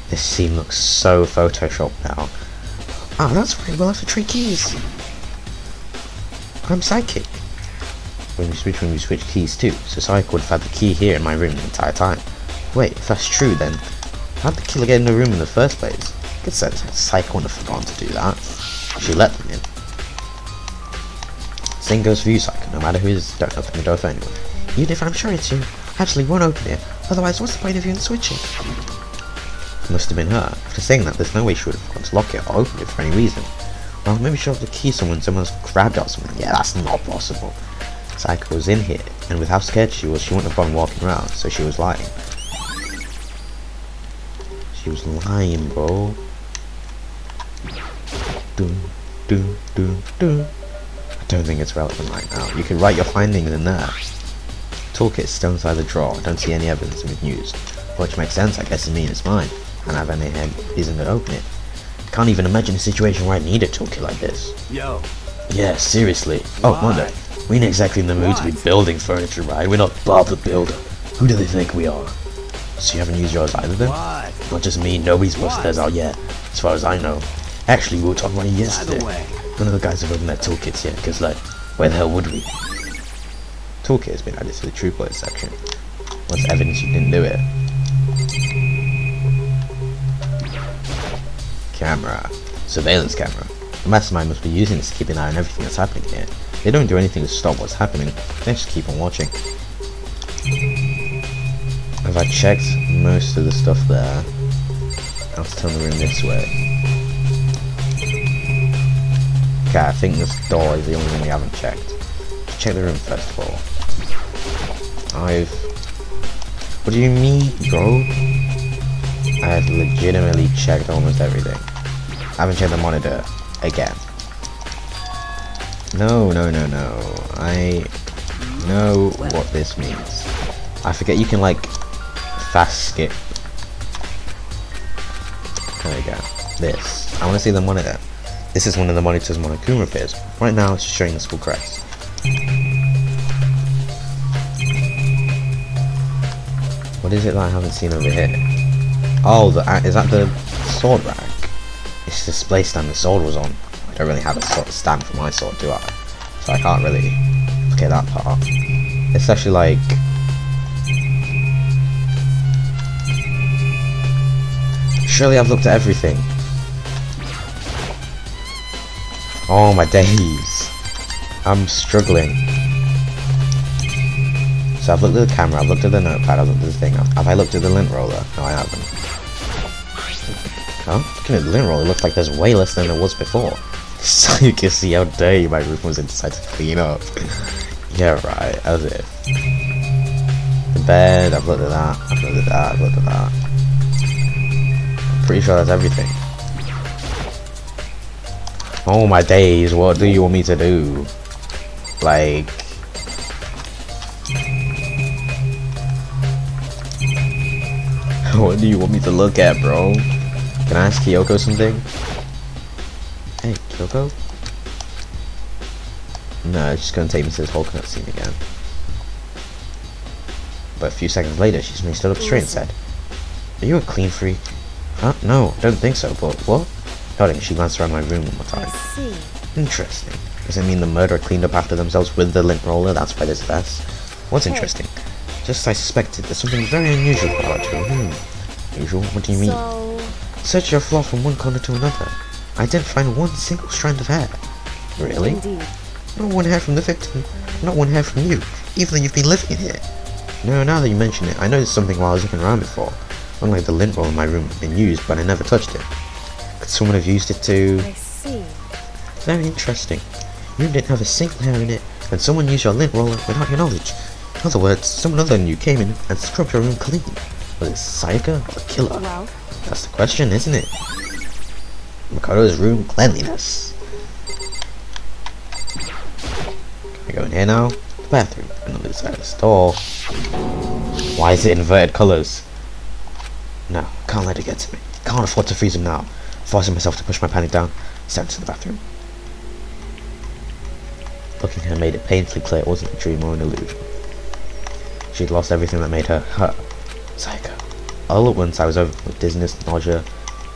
This scene looks so photoshopped now. Oh, that's right. We'll have to trade keys. I'm psychic. When we switch keys too. So Sayaka would have had the key here in my room the entire time. Wait, if that's true, then how'd the killer get in the room in the first place? Good sense. Sayaka wouldn't have forgotten to do that. She let them in. Same goes for you, Sayaka. No matter who it is, don't open the door for anyone. Even if I'm sure it's you, actually won't open it. Otherwise, what's the point of you in switching? It must have been her. After saying that, there's no way she would have forgotten to lock it or open it for any reason. Well, maybe she'll have the key someone's grabbed it or something. Yeah, that's not possible. Sayaka was in here, and with how scared she was, she wouldn't have gone walking around, so she was lying. She was lying, bro. I don't think it's relevant right now. You can write your findings in there. Toolkit's still inside the drawer. I don't see any evidence of it used. Which makes sense, I guess it means it's mine. And I have any reason to open it. Can't even imagine a situation where I need a toolkit like this. Yo. Yeah, seriously. Oh, Wanda, we ain't exactly in the mood to be building furniture, right? We're not Bob the Builder. Who do they think we are? So you haven't used yours either then? What? Not just me, nobody's busted theirs out yet, as far as I know. Actually, we were talking about it yesterday. None of the guys have opened their toolkits yet, because like, where the hell would we? Toolkit has been added to the true bullets section. What's evidence you didn't do it? Camera. Surveillance camera. The mastermind must be using this to keep an eye on everything that's happening here. They don't do anything to stop what's happening, they just keep on watching. Have I checked most of the stuff there? I'll turn the room this way. Okay, I think this door is the only thing we haven't checked. Let's check the room first of all. What do you mean, bro? I've legitimately checked almost everything. I haven't checked the monitor again. No. I know what this means. I forget you can like fast skip. There we go. This. I want to see the monitor. This is one of the monitors Monokuma appears. Right now it's showing the school crest. What is it that I haven't seen over here? Oh, is that the sword rack? It's the display stand the sword was on. I don't really have a stand for my sword, do I? So I can't really look at that part. It's actually like... Surely I've looked at everything. Oh my days. I'm struggling. So I've looked at the camera, I've looked at the notepad, I've looked at the thing. Have I looked at the lint roller? No, I haven't. Huh? Looking at the lint roller, it looks like there's way less than there was before. So you can see how dirty my room was inside to clean up. Yeah, right, as if. The bed, I've looked at that, I've looked at that, I've looked at that. I'm pretty sure that's everything. Oh my days, what do you want me to do? Like... What do you want me to look at, bro? Can I ask Kyoko something? Hey, Kyoko? No, it's just gonna take me to this whole cutscene again. But a few seconds later, she suddenly stood up straight and said, "Are you a clean freak?" Huh? No, I don't think so, but what? Nodding, she glanced around my room one more time. I see. Interesting. Does it mean the murderer cleaned up after themselves with the lint roller? That's why there's this. What's interesting? Just as I suspected, there's something very unusual about you. Usual? What do you mean? So... Search your floor from one corner to another. I didn't find one single strand of hair. Really? Indeed. Not one hair from the victim, not one hair from you. even though you've been living in here. No, now that you mention it, I noticed something while I was looking around before. Unlike the lint roll in my room had been used, but I never touched it. Could someone have used it to... I see. Very interesting. Your room didn't have a single hair in it, and someone used your lint roller without your knowledge. In other words, someone other than you came in and scrubbed your room clean. Was it Sayaka or the killer? Well, That's the question, isn't it? Makoto's room cleanliness. Can we go in here now? The bathroom. And on the other side of this door. Why is it inverted colours? No, can't let it get to me. Can't afford to freeze him now. Forcing myself to push my panic down, stepped to the bathroom. Looking at her made it painfully clear it wasn't a dream or an illusion. She'd lost everything that made her her. Sayaka. All at once I was overcome with dizziness, nausea,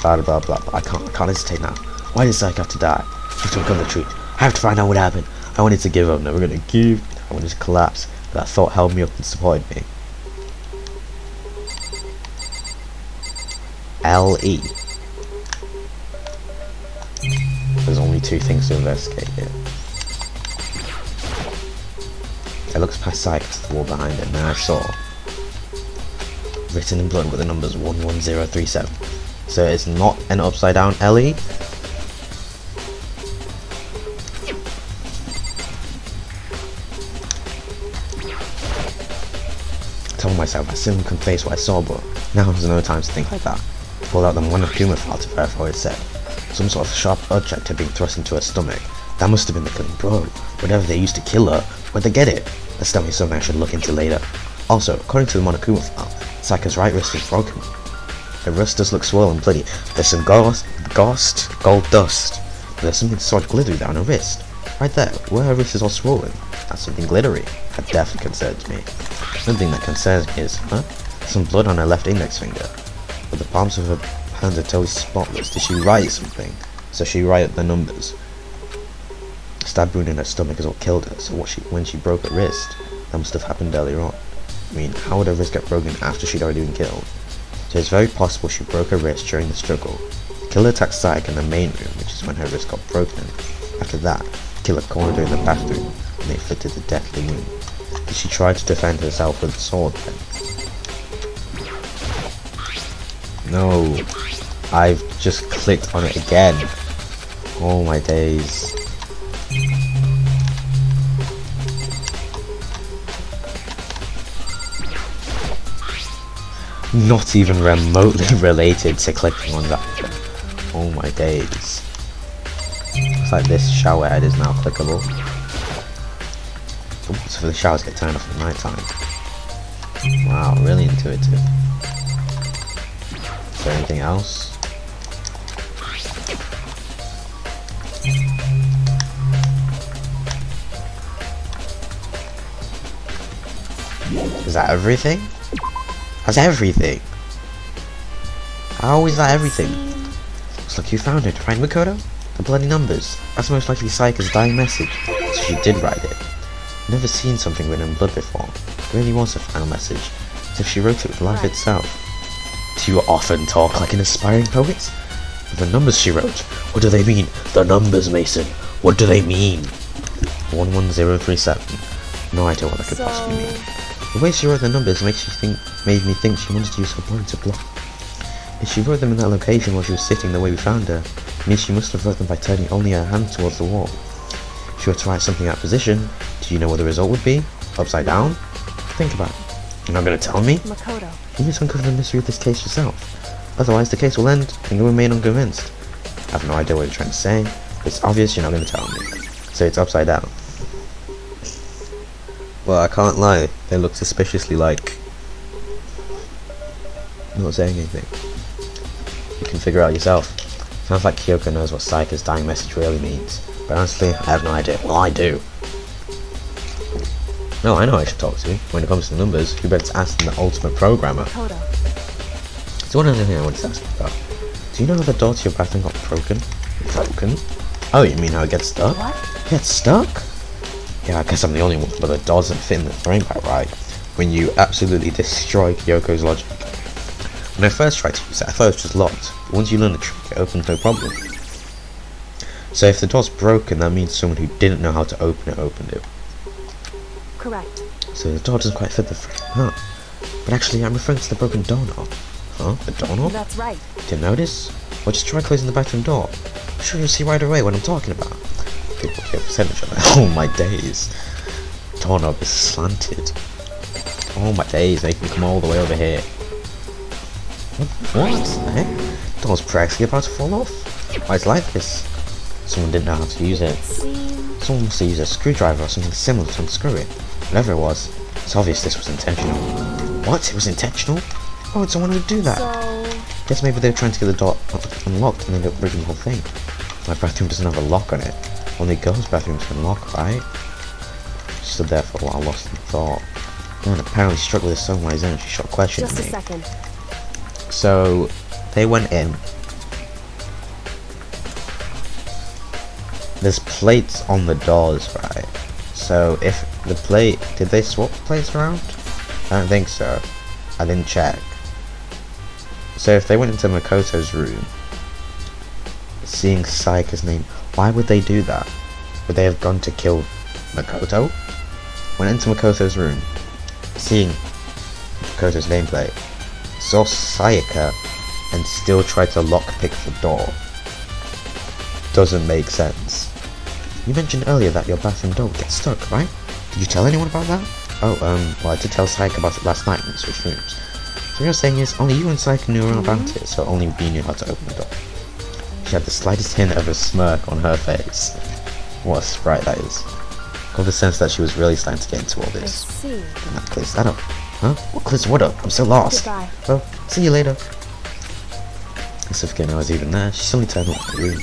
blah blah blah blah. I can't hesitate now. Why did Sayaka have to die? I have to uncover the truth. I have to find out what happened. I wanted to give up, never gonna give. I wanted to collapse, but that thought held me up and supported me. L.E. There's only two things to investigate here. I looked past Sayaka to the wall behind it, and then I saw, written in blood with the numbers 11037. So it's not an upside down LE. I told myself I simply couldn't face what I saw, but now was no time to think like that. I pulled out the Monokuma file to verify what it said. Some sort of sharp object had been thrust into her stomach. That must have been the killing blow. Whatever they used to kill her, where'd they get it? That's definitely something I should look into later. Also, according to the Monokuma file, Sayaka's right wrist is broken. Her wrist does look swollen and bloody. There's some gold dust. But there's something sort of glittery down her wrist. Right there, where her wrist is all swollen. That's something glittery. That definitely concerns me. Something that concerns me is, some blood on her left index finger. But the palms of her hands are totally spotless. Did she write something? So she wrote the numbers. A stab wound in her stomach is what killed her, so when she broke her wrist, that must have happened earlier on. I mean, how would her wrist get broken after she'd already been killed? So it's very possible she broke her wrist during the struggle. The killer attacked Sayaka in the main room, which is when her wrist got broken. After that, the killer cornered her in the bathroom, and they inflicted the deathly wound. Did she try to defend herself with a sword then? No, I've just clicked on it again. Oh my days. Not even remotely related to clicking on that. Oh my days. Looks like this shower head is now clickable. The water for the showers get turned off at night time. Wow, really intuitive. Is there anything else? Is that everything? That's everything! How is that everything? Looks like you found it, right, Makoto? The bloody numbers. That's most likely Sayaka's dying message, so she did write it. I've never seen something written in blood before. It really was a final message, as if she wrote it with life itself. Do you often talk like an aspiring poet? But the numbers she wrote, what do they mean? The numbers, Mason! What do they mean? 11037. No idea what that could possibly mean. The way she wrote the numbers made me think she wanted to use her body to block. If she wrote them in that location while she was sitting the way we found her, it means she must have wrote them by turning only her hand towards the wall. If she were to write something out of position, do you know what the result would be? Upside down? Think about it. You're not going to tell me? Makoto. You must uncover the mystery of this case yourself. Otherwise the case will end and you'll remain unconvinced. I have no idea what you're trying to say, but it's obvious you're not going to tell me. So it's upside down. Well, I can't lie, they look suspiciously like... not saying anything. You can figure out yourself. Sounds like Kyoko knows what Sayaka's dying message really means, but honestly, I have no idea. Well, I do. No, I know I should talk to. When it comes to numbers, who better to ask than the ultimate programmer? Makoto. So one other thing I wanted to ask you about. Do you know how the door to your bathroom got broken? Broken? Oh, you mean how it gets stuck? What? It gets stuck? Yeah, I guess I'm the only one, but it doesn't fit in the frame quite right. When you absolutely destroy Kyoko's logic. When I first tried to use it, I thought it was just locked. But once you learn the trick, it opens no problem. So if the door's broken, that means someone who didn't know how to open it opened it. correct. So the door doesn't quite fit the frame, huh? But actually, I'm referring to the broken doorknob. Huh? The doorknob? That's right. Didn't notice? Well, just try closing the bathroom door. I'm sure you'll see right away what I'm talking about. People care percentage on that. Oh my days. Doorknob is slanted. Oh my days, they can come all the way over here. What the heck? Door's practically about to fall off. Why it's like this? Someone didn't know how to use it. Someone must have used a screwdriver or something similar to unscrew it. Whatever it was, it's obvious this was intentional. What? It was intentional? Why would someone would do that? So... Guess maybe they were trying to get the door unlocked and ended up breaking the whole thing. My bathroom doesn't have a lock on it. Only girls' bathrooms can lock, right? Stood there for a while, lost in thought. And apparently struck with this song on his own. She shot a question Just at a me. second. So they went in. There's plates on the doors, right? So if the plate, did they swap plates around? I don't think so. I didn't check. So if they went into Makoto's room, seeing Sayaka's name, why would they do that? Would they have gone to kill Makoto? Went into Makoto's room, seeing Makoto's nameplate, saw Sayaka, and still tried to lockpick the door. Doesn't make sense. You mentioned earlier that your bathroom door would get stuck, right? Did you tell anyone about that? Oh, well, I did tell Sayaka about it last night when we switched rooms. So what you're saying is, only you and Sayaka knew about it, so only we knew how to open the door. She had the slightest hint of a smirk on her face. What a sprite that is. Got the sense that she was really starting to get into all I this. see. And that clears that up. Huh? What clears what up? I'm so lost. Goodbye. Well, see you later. Instead of forgetting I was even there, she suddenly turned up in the room.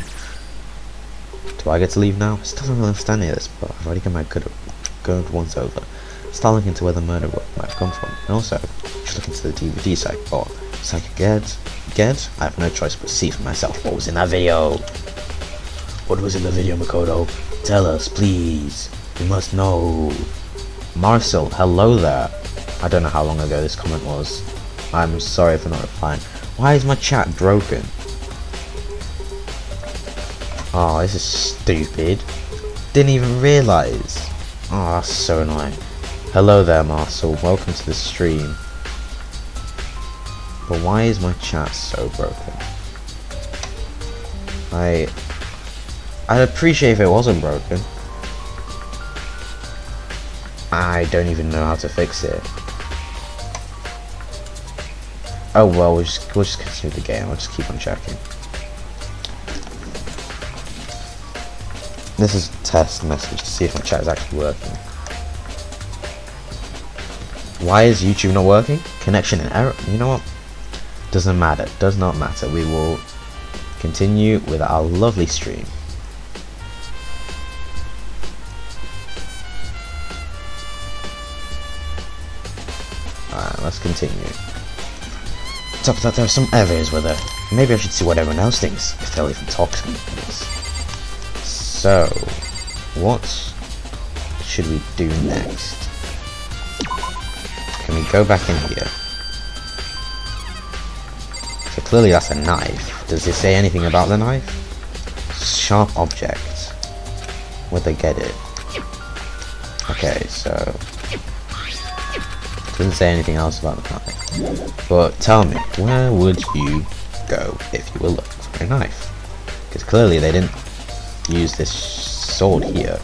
Do I get to leave now? I still don't really understand any of this, but I've already got my good ones over. Start looking into where the murder might have come from. And also, just look into the DVD site, or Psychic Ged? I have no choice but to see for myself what was in that video. What was in the video, Makoto? Tell us, please. We must know. Marcel, hello there. I don't know how long ago this comment was. I'm sorry for not replying. Why is my chat broken? Oh, this is stupid. Didn't even realise. Oh, that's so annoying. Hello there, Marcel. Welcome to the stream. But why is my chat so broken? I'd appreciate if it wasn't broken. I don't even know how to fix it. Oh well, we'll just continue the game. I'll just keep on checking. This is a test message to see if my chat is actually working. Why is YouTube not working? Connection in error. You know what? Doesn't matter. Does not matter. We will continue with our lovely stream. Alright, let's continue. Top of that, there are some areas where maybe I should see what everyone else thinks, if they'll even talk to me. So, what should we do next? Can we go back in here? So clearly that's a knife. Does it say anything about the knife? Sharp object. Where'd they get it? Okay, so doesn't say anything else about the knife. But tell me, where would you go if you were looking for a knife? Because clearly they didn't use this sword here,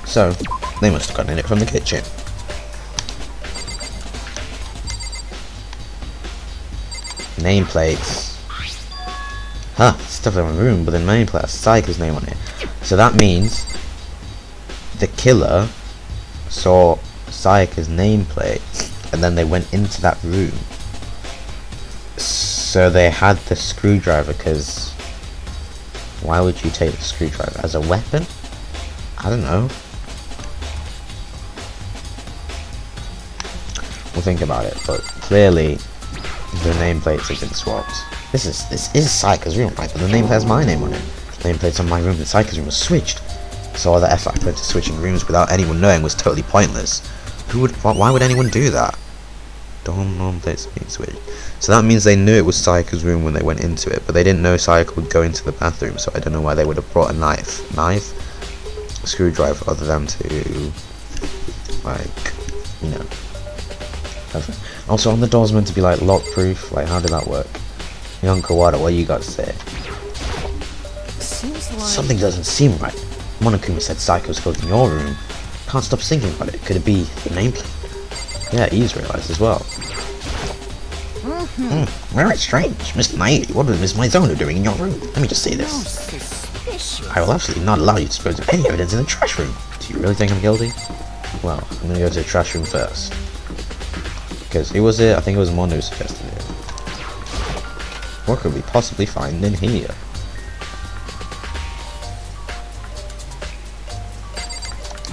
so they must have gotten it from the kitchen. Nameplates. Huh, stuff in my room, but the nameplate has Sayaka's name on it. So that means the killer saw Sayaka's nameplate and then they went into that room. So they had the screwdriver, because why would you take the screwdriver as a weapon? I don't know. We'll think about it, but clearly the nameplates have been swapped. This is Sayaka's room, right? But the nameplate has my name on it. The nameplate's on my room, and Sayaka's room was switched. So all the effort I put into switching rooms without anyone knowing was totally pointless. Why would anyone do that? Nameplates being switched. So that means they knew it was Sayaka's room when they went into it, but they didn't know Sayaka would go into the bathroom, so I don't know why they would have brought a screwdriver, other than to, like, you know. Also, on the door's meant to be like lock proof. Like, how did that work? Young Kawada, what you got to say? Seems like... Something doesn't seem right. Monokuma said Sayaka was killed in your room. Can't stop thinking about it. Could it be the nameplate? Yeah, he's realised as well. Very strange. Mr. Naili, what was Miss Mizono doing in your room? Let me just say this. Suspicious. I will absolutely not allow you to dispose of any evidence in the trash room. Do you really think I'm guilty? Well, I'm gonna go to the trash room first. Because who was it? I think it was Mono who suggested it. What could we possibly find in here?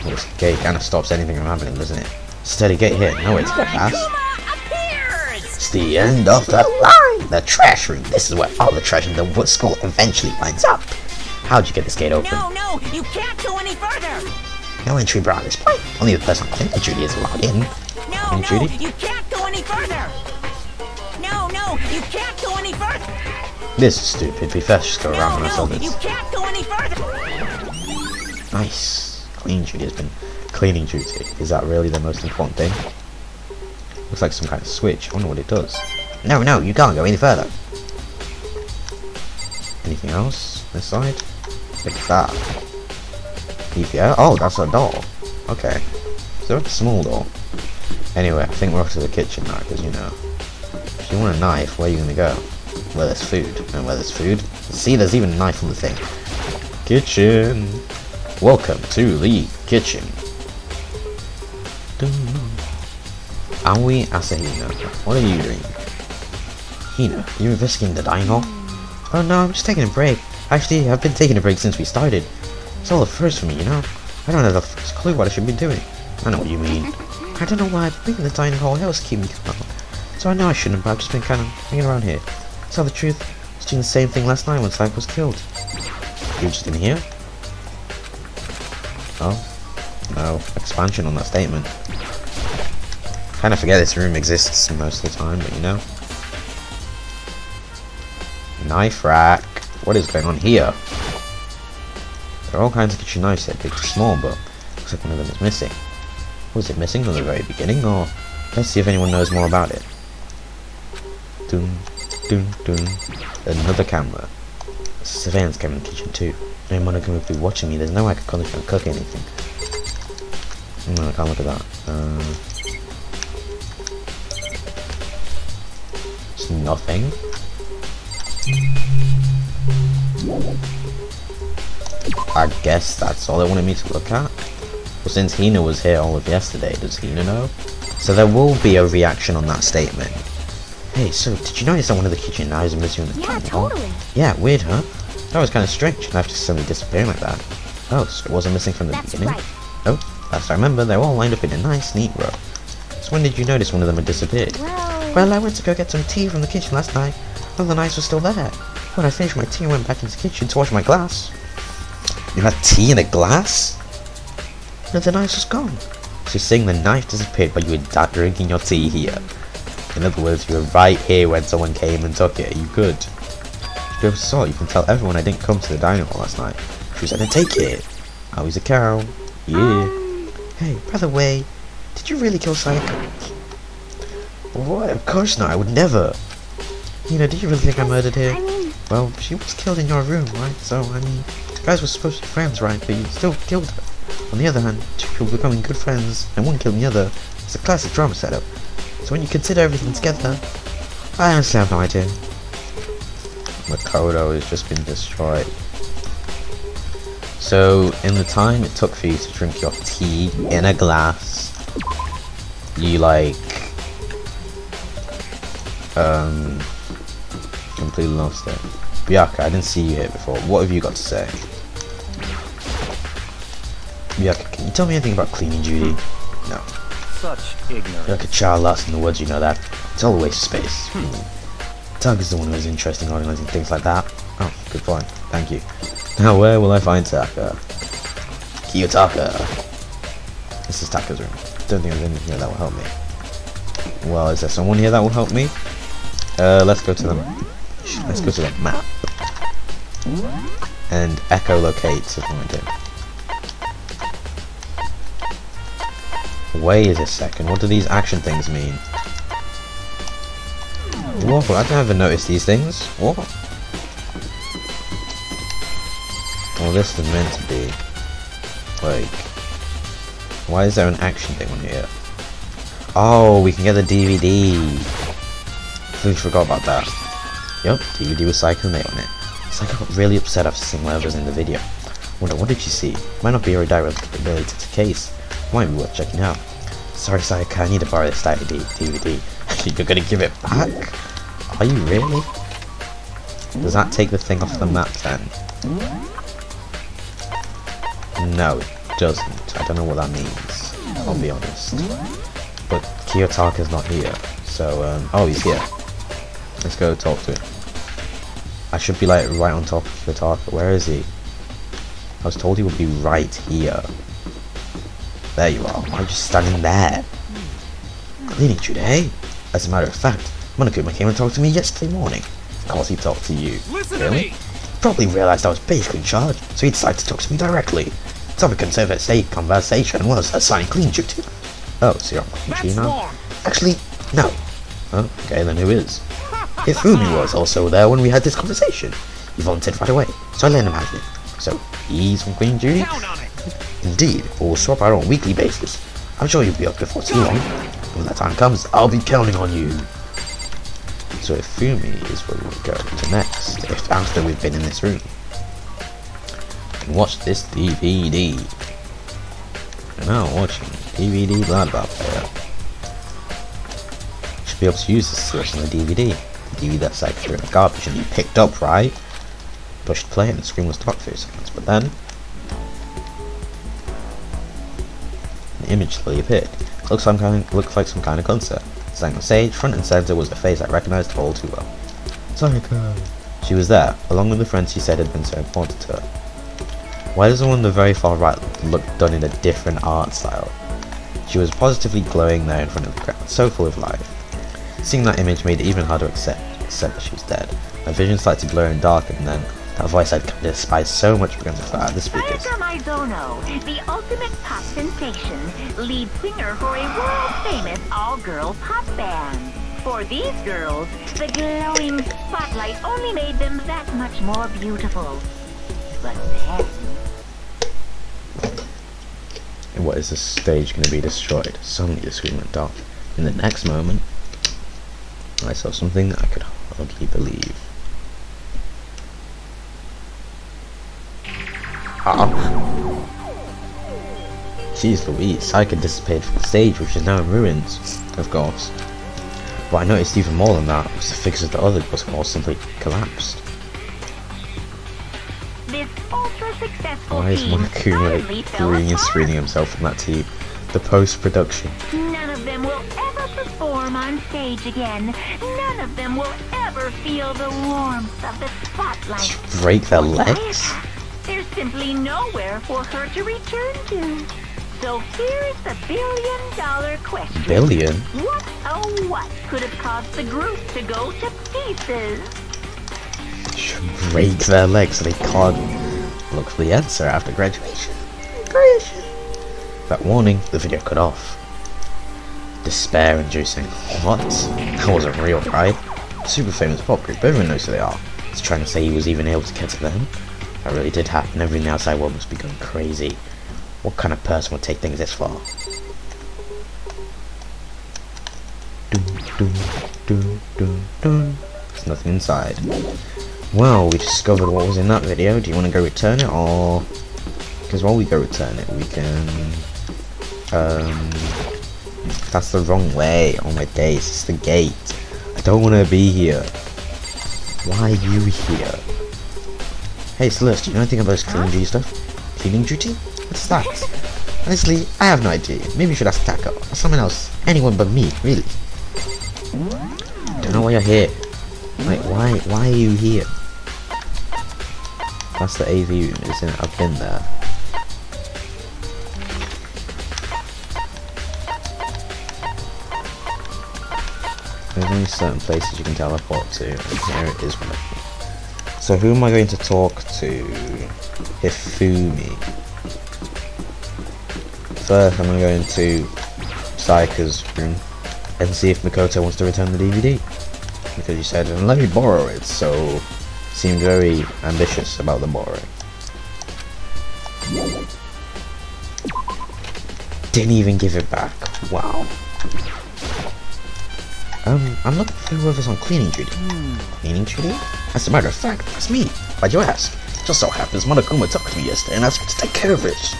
Well, this gate kind of stops anything from happening, doesn't it? Steady gate here. No way to get past. It's the end of the line! The trash room. This is where all the trash in the school eventually winds up. How'd you get this gate open? No, you can't go any further. No entry bar at this point. Only the person I think that Judy is allowed in. No, Judy? you can't go any further. No, you can't go any further. This is stupid. We first just go around and No, this. you can't go any further. Nice. Clean Judy has been cleaning duty. Is that really the most important thing? Looks like some kind of switch. I wonder what it does. No, you can't go any further. Anything else? This side? Look at that. Yeah? Oh, that's a door. Okay. So it's a small door. Anyway, I think we're off to the kitchen now, because, you know, if you want a knife, where are you going to go? Where there's food. And where there's food? See, there's even a knife on the thing. Kitchen! Welcome to the kitchen. Aoi Asahina, what are you doing? Hina, you investigating the dining hall? Oh no, I'm just taking a break. Actually, I've been taking a break since we started. It's all the first for me, you know? I don't have the first clue what I should be doing. I know what you mean. I don't know why I've been in the dining hall helps keep me calm. So I know I shouldn't, but I've just been kind of hanging around here. To tell the truth, I was doing the same thing last night when Sayaka was killed. You just in here? Oh? No. Expansion on that statement. Kind of forget this room exists most of the time, but you know. Knife rack. What is going on here? There are all kinds of kitchen knives here, big to small, but looks like one of them is missing. Was it missing from the very beginning, or let's see if anyone knows more about it. Dun, dun, dun. Another camera. There's a surveillance camera in the kitchen too. No Monica would be watching me. There's no way I could concentrate on cooking anything. No, I can't look at that. It's nothing. I guess that's all they wanted me to look at. Well, since Hina was here all of yesterday, does Hina know? So there will be a reaction on that statement. Hey, so did you notice that one of the kitchen knives is missing in the dining hall? totally. Yeah, weird, huh? That was kind of strange, and after suddenly disappearing like that. Oh, so it wasn't missing from the That's beginning? right. Oh, last I remember, they were all lined up in a nice, neat row. So when did you notice one of them had disappeared? Well, I went to go get some tea from the kitchen last night, and the knives were still there. When I finished my tea, I went back into the kitchen to wash my glass. You had tea in a glass? No, the knife was gone. So you're saying the knife disappeared while you were drinking your tea here? In other words, you were right here when someone came and took it. Are you good? If you ever saw it, you can tell everyone I didn't come to the dining hall last night. She was going to take it. Oh, he's a cow. Yeah. Hey, by the way, did you really kill Sayaka? What? Of course not. I would never. You know, do you really think I murdered her? Well, she was killed in your room, right? So, I mean, you guys were supposed to be friends, right? But you still killed her. On the other hand, two people becoming good friends and one killing the other is a classic drama setup. So when you consider everything together, I honestly have no idea. Makoto has just been destroyed. So, in the time it took for you to drink your tea in a glass, you like, completely lost it. Byakuya, I didn't see you here before. What have you got to say? Byakuya, can you tell me anything about cleaning duty? No. Such ignorance. You're like a child lost in the woods, you know that. It's all a waste of space. Tug is the one who is interested in organizing things like that. Oh, good point. Thank you. Now, where will I find Taka? Kiyotaka. This is Taka's room. Don't think there's anything here that will help me. Well, is there someone here that will help me? Let's go to the map. And echolocate to find him. Wait a second, what do these action things mean? Whoa, I didn't ever notice these things. What? Well, this is meant to be. Like, why is there an action thing on here? Oh, we can get the DVD. Completely forgot about that. Yup, DVD with Sayaka made on it. Sayaka got really upset after seeing whatever was in the video. Wonder, what did you see? Might not be very directly related to the case. Might be worth checking out. Sorry, Sayaka, I need to borrow this DVD. You're gonna give it back? Are you really? Does that take the thing off the map then? No, it doesn't. I don't know what that means. I'll be honest. But Kiyotaka's not here. So, oh, he's here. Let's go talk to him. I should be like right on top of Kiyotaka. Where is he? I was told he would be right here. There you are. Why are you standing there? Cleaning duty, eh? As a matter of fact, Monokuma came and talked to me yesterday morning. Of course he talked to you. Listen really? to me. Probably realised I was basically in charge, so he decided to talk to me directly. The topic of today's conversation was assigning clean duty. Oh, so you're on clean duty now? Warm. Actually, no. Oh, okay, then who is? Ifumi was also there when we had this conversation. He volunteered right away, so I let him have it. So, he's on clean duty? Count on it. Indeed, we'll swap out on a weekly basis. I'm sure you'll be up before too long. When that time comes, I'll be counting on you. So Ifumi is where we'll go to next, if after we've been in this room. And watch this DVD. You're now watching DVD blah blah player. You should be able to use this to listen to the DVD. The DVD that's like through the garbage and you picked up, right? Pushed play and the screen was dark for a second, but then the image slowly appeared. Looked like some kind of concert. Sang on stage, front and center was a face I recognized all too well. Sayaka. She was there, along with the friends she said had been so important to her. Why does the one on the very far right look done in a different art style? She was positively glowing there in front of the crowd, so full of life. Seeing that image made it even harder to accept that she was dead. My vision started to blur and darken, and then that voice I'd come to despise so much began to fly out of the speakers. Sayaka Maizono, the ultimate pop sensation, lead singer for a world-famous all-girl pop band. For these girls, the glowing spotlight only made them that much more beautiful. But then... And what is the stage going to be destroyed? Suddenly the screen went dark. In the next moment, I saw something I could hardly believe. Jeez Louise, Sayaka disappeared from the stage, which is now in ruins, of course. But I noticed even more than that, was the figures of the other girls all simply collapsed. This ultra-successful Why is team Monokuma suddenly fell agreeing and apart. screening himself from that team? The post-production. None of them will ever perform on stage again. None of them will ever feel the warmth of the spotlight. Break their legs? There's simply nowhere for her to return to. So here's the billion-dollar question. Billion? What, oh what, could have caused the group to go to pieces? Break their legs so they can't look for the answer after graduation. That warning, the video cut off. Despair-inducing. What? That wasn't real, right? Super famous pop group, everyone knows who they are. He's trying to say he was even able to get to them. That really did happen. Everyone in the outside world must be going crazy. What kind of person would take things this far? There's nothing inside. Well, we discovered what was in that video. Do you want to go return it, or... Because while we go return it, we can... That's the wrong way. Oh my days, it's the gate. I don't want to be here. Why are you here? Hey Celeste, do you know anything about this cleaning duty stuff? Cleaning duty? What's that? Honestly, I have no idea. Maybe you should ask Taka, or someone else. Anyone but me, really. Don't know why you're here. Like, why are you here? That's the AV room, isn't it? I've been there. There's only certain places you can teleport to, and here it is one of them. So who am I going to talk to? Ifumi. First I'm going to go into Sayaka's room and see if Makoto wants to return the DVD. Because he said, let me borrow it, so seemed very ambitious about the borrowing. Didn't even give it back. Wow. I'm looking for whoever's on cleaning duty. Cleaning duty? As a matter of fact, that's me. Why'd you ask? Just so happens Monokuma talked to me yesterday and asked me to take care of it.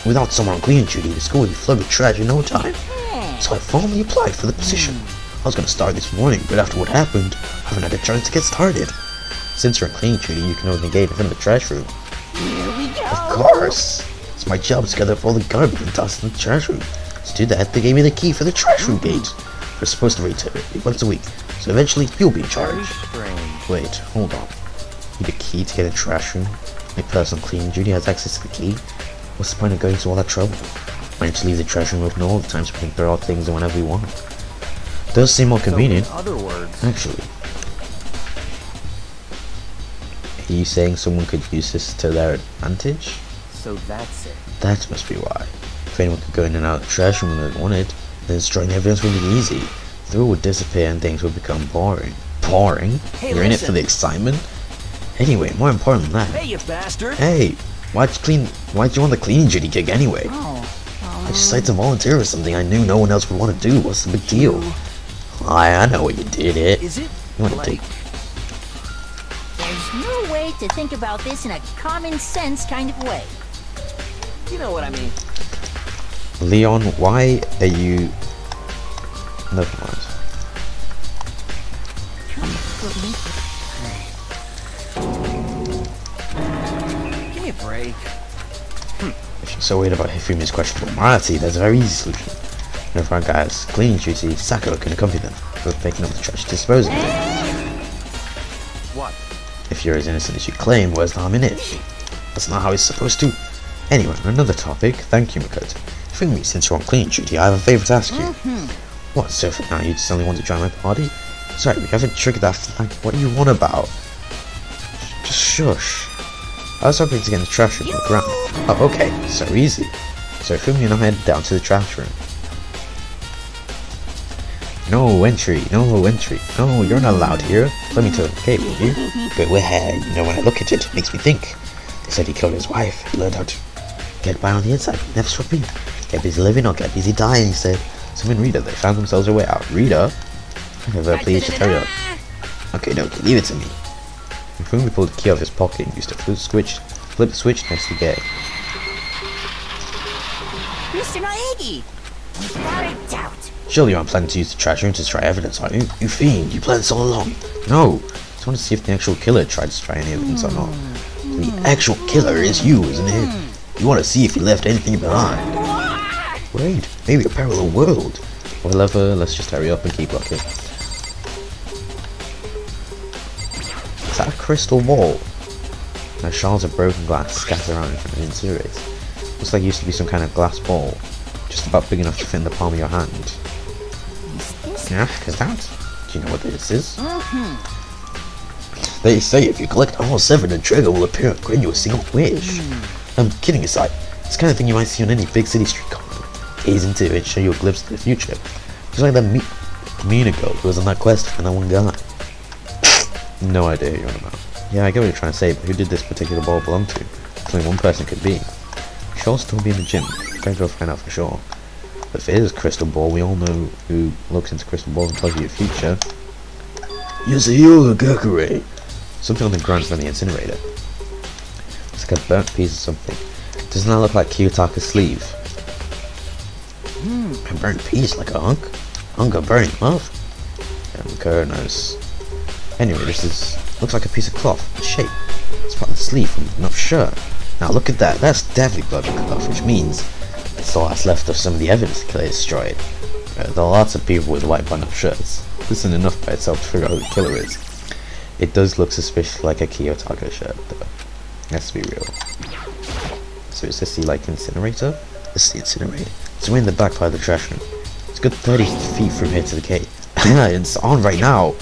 Without someone on cleaning duty, the school would be flooded with trash in no time. So I formally applied for the position. I was gonna start this morning, but after what happened, I haven't had a chance to get started. Since you're on cleaning duty, you can only engage in the trash room. Here we go. Of course! It's my job to gather up all the garbage and toss it in the trash room. To do that, they gave me the key for the trash room gate. We're supposed to return it once a week, so eventually you'll be in charge. Strange. Wait, hold on. Need a key to get a trash room? My person on cleaning duty has access to the key? What's the point of going to all that trouble? Why don't you leave the trash room open all the time so we can throw out things whenever we want? Does seem more convenient. So in other words, Actually. Are you saying someone could use this to their advantage? so that's it. That must be why. If anyone could go in and out of the trash room when they wanted, then destroying evidence would be easy. The rule would disappear and things would become boring. Boring? Hey, You're in it for listen. the excitement? Anyway, more important than that. Hey, you bastard! Hey, why'd you want the cleaning duty gig anyway? I just decided to volunteer for something I knew no one else would want to do. What's the big deal? I know what you did it. Is it You want to like take There's no way to think about this in a common sense kind of way. you know what I mean? Leon, why are you... Never mind. Give me a break. If you're so worried about Hifumi's questionable morality, there's a very easy solution. When a front guy has cleaning duty, Sakura can accompany them, both picking up the trash and disposing of it. What? If you're as innocent as you claim, where's the harm in it? That's not how it's supposed to. Anyway, on another topic, thank you, Makoto. Hifumi, since you're on cleaning duty, I have a favour to ask you. What, so for now you suddenly want to join my party? Sorry, we haven't triggered that flag. What do you want about? Just shush. I was hoping to get in the trash room on the ground. Oh, okay, so easy. So Hifumi and I head down to the trash room. No entry, no entry. No, you're not allowed here. Let me to the gate, will you? Go ahead. You know, when I look at it makes me think. They said he killed his wife. He learned how to get by on the inside. Never stopped me. Get busy living or get busy dying, he said. So in Rita, they found themselves a way out. Rita? Please just hurry up. Okay, no, leave it to me. Hifumi pulled the key out of his pocket and used to flip the switch next to the gate. Mr. Naegi! Without a doubt. Surely you aren't planning to use the trash room to destroy evidence, are you? You fiend, you planned this all along. No, just want to see if the actual killer tried to destroy any evidence or not. The actual killer is you, isn't it? You want to see if he left anything behind. Wait, maybe a parallel world. Whatever, let's just hurry up and keep looking. Is that a crystal ball? Now shards of broken glass scattered around in front of incinerator. Looks like it used to be some kind of glass ball. Just about big enough to fit in the palm of your hand. Yeah, is that? Do you know what this is? They say if you collect all 7, the trigger will appear and grant you a single wish. I'm kidding aside, it's the kind of thing you might see on any big city street corner. Gaze into it, show you a glimpse of the future. Just like that mean girl who was on that quest for that one guy. No idea who you're on about. Yeah, I get what you're trying to say, but who did this particular ball belong to? Only one person could be. She'll still be in the gym. Gotta go find out for sure. But if it is a crystal ball, we all know who looks into crystal balls and tells you your future. Yasuhiro Gakure! Something on the ground from the incinerator. It's like a burnt piece of something. Doesn't that look like Kiyotaka's sleeve? A burnt piece, like a hunk? Hunk of burning love? Yeah, Makura knows. Anyway, looks like a piece of cloth, a shape. It's part of the sleeve from an enough shirt. Now look at that, that's definitely blood and cloth, which means it's the last left of some of the evidence the killer destroyed. There are lots of people with white button-up shirts. This isn't enough by itself to figure out who the killer is. It does look suspiciously like a Kiyotaka shirt, though. Let's be real. So is this the, like, incinerator? This is the incinerator. It's way in the back part of the trash room. It's a good 30 feet from here to the gate. It's on right now.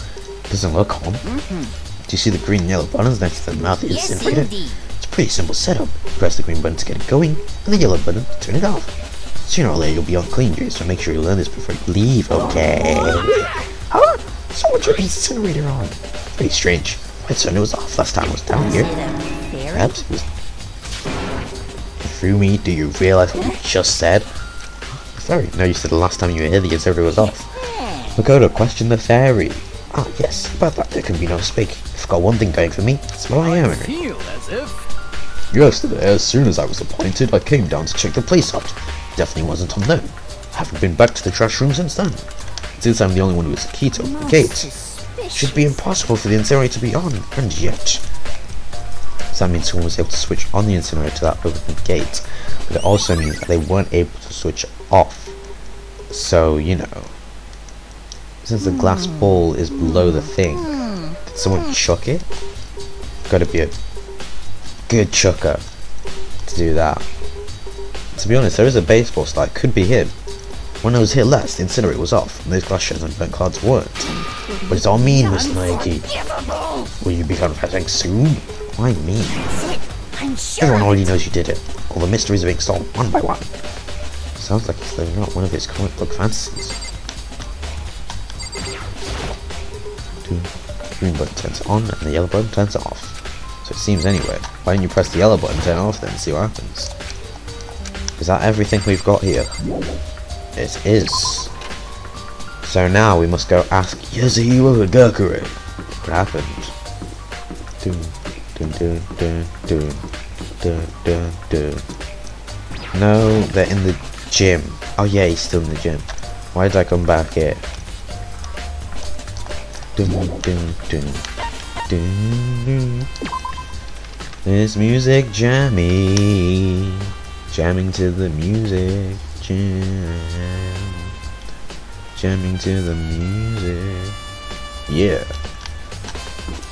Doesn't look on. Do you see the green and yellow buttons next to the mouth of the Yes, incinerator? indeed. It's a pretty simple setup. Press the green button to get it going, and the yellow button to turn it off. Sooner or later you'll be unclean, so make sure you learn this before you leave, okay? Huh? Someone turned the incinerator on. Pretty strange. My turn was off last time I was down here. Perhaps it was... Through me, do you realize what you just said? Sorry, no, you said the last time you were here the incinerator was off. Makoto, question the fairy. Ah, yes, about that there can be no mistake. I've got one thing going for me, it's what I am. Feel as if... Yesterday, as soon as I was appointed, I came down to check the place out. Definitely wasn't unknown. I haven't been back to the trash room since then. Since I'm the only one who has a key to open the gate, it should be impossible for the incinerator to be on, and yet... So that means someone was able to switch on the incinerator that opened the gate, but it also means that they weren't able to switch off. So, you know, since the glass ball is below the thing, did someone chuck it? Gotta be a good chucker to do that. To be honest, there is a baseball slide, could be him. When I was here last, the incinerator was off, and those glass shards and burnt cards weren't. What does it all mean, Miss Nike? Will you be confessing soon? Why me? Everyone already knows you did it. All the mysteries are being solved one by one. Sounds like he's living out one of his comic book fantasies. The green button turns on and the yellow button turns off. So it seems anyway. Why don't you press the yellow button, turn it off then and see what happens? Is that everything we've got here? It is. So now we must go ask Yasuhiro Gakure what happened. No, they're in the gym. Oh yeah, he's still in the gym. Why did I come back here? This music jamming. Jamming to the music. Jamming to the music. Yeah.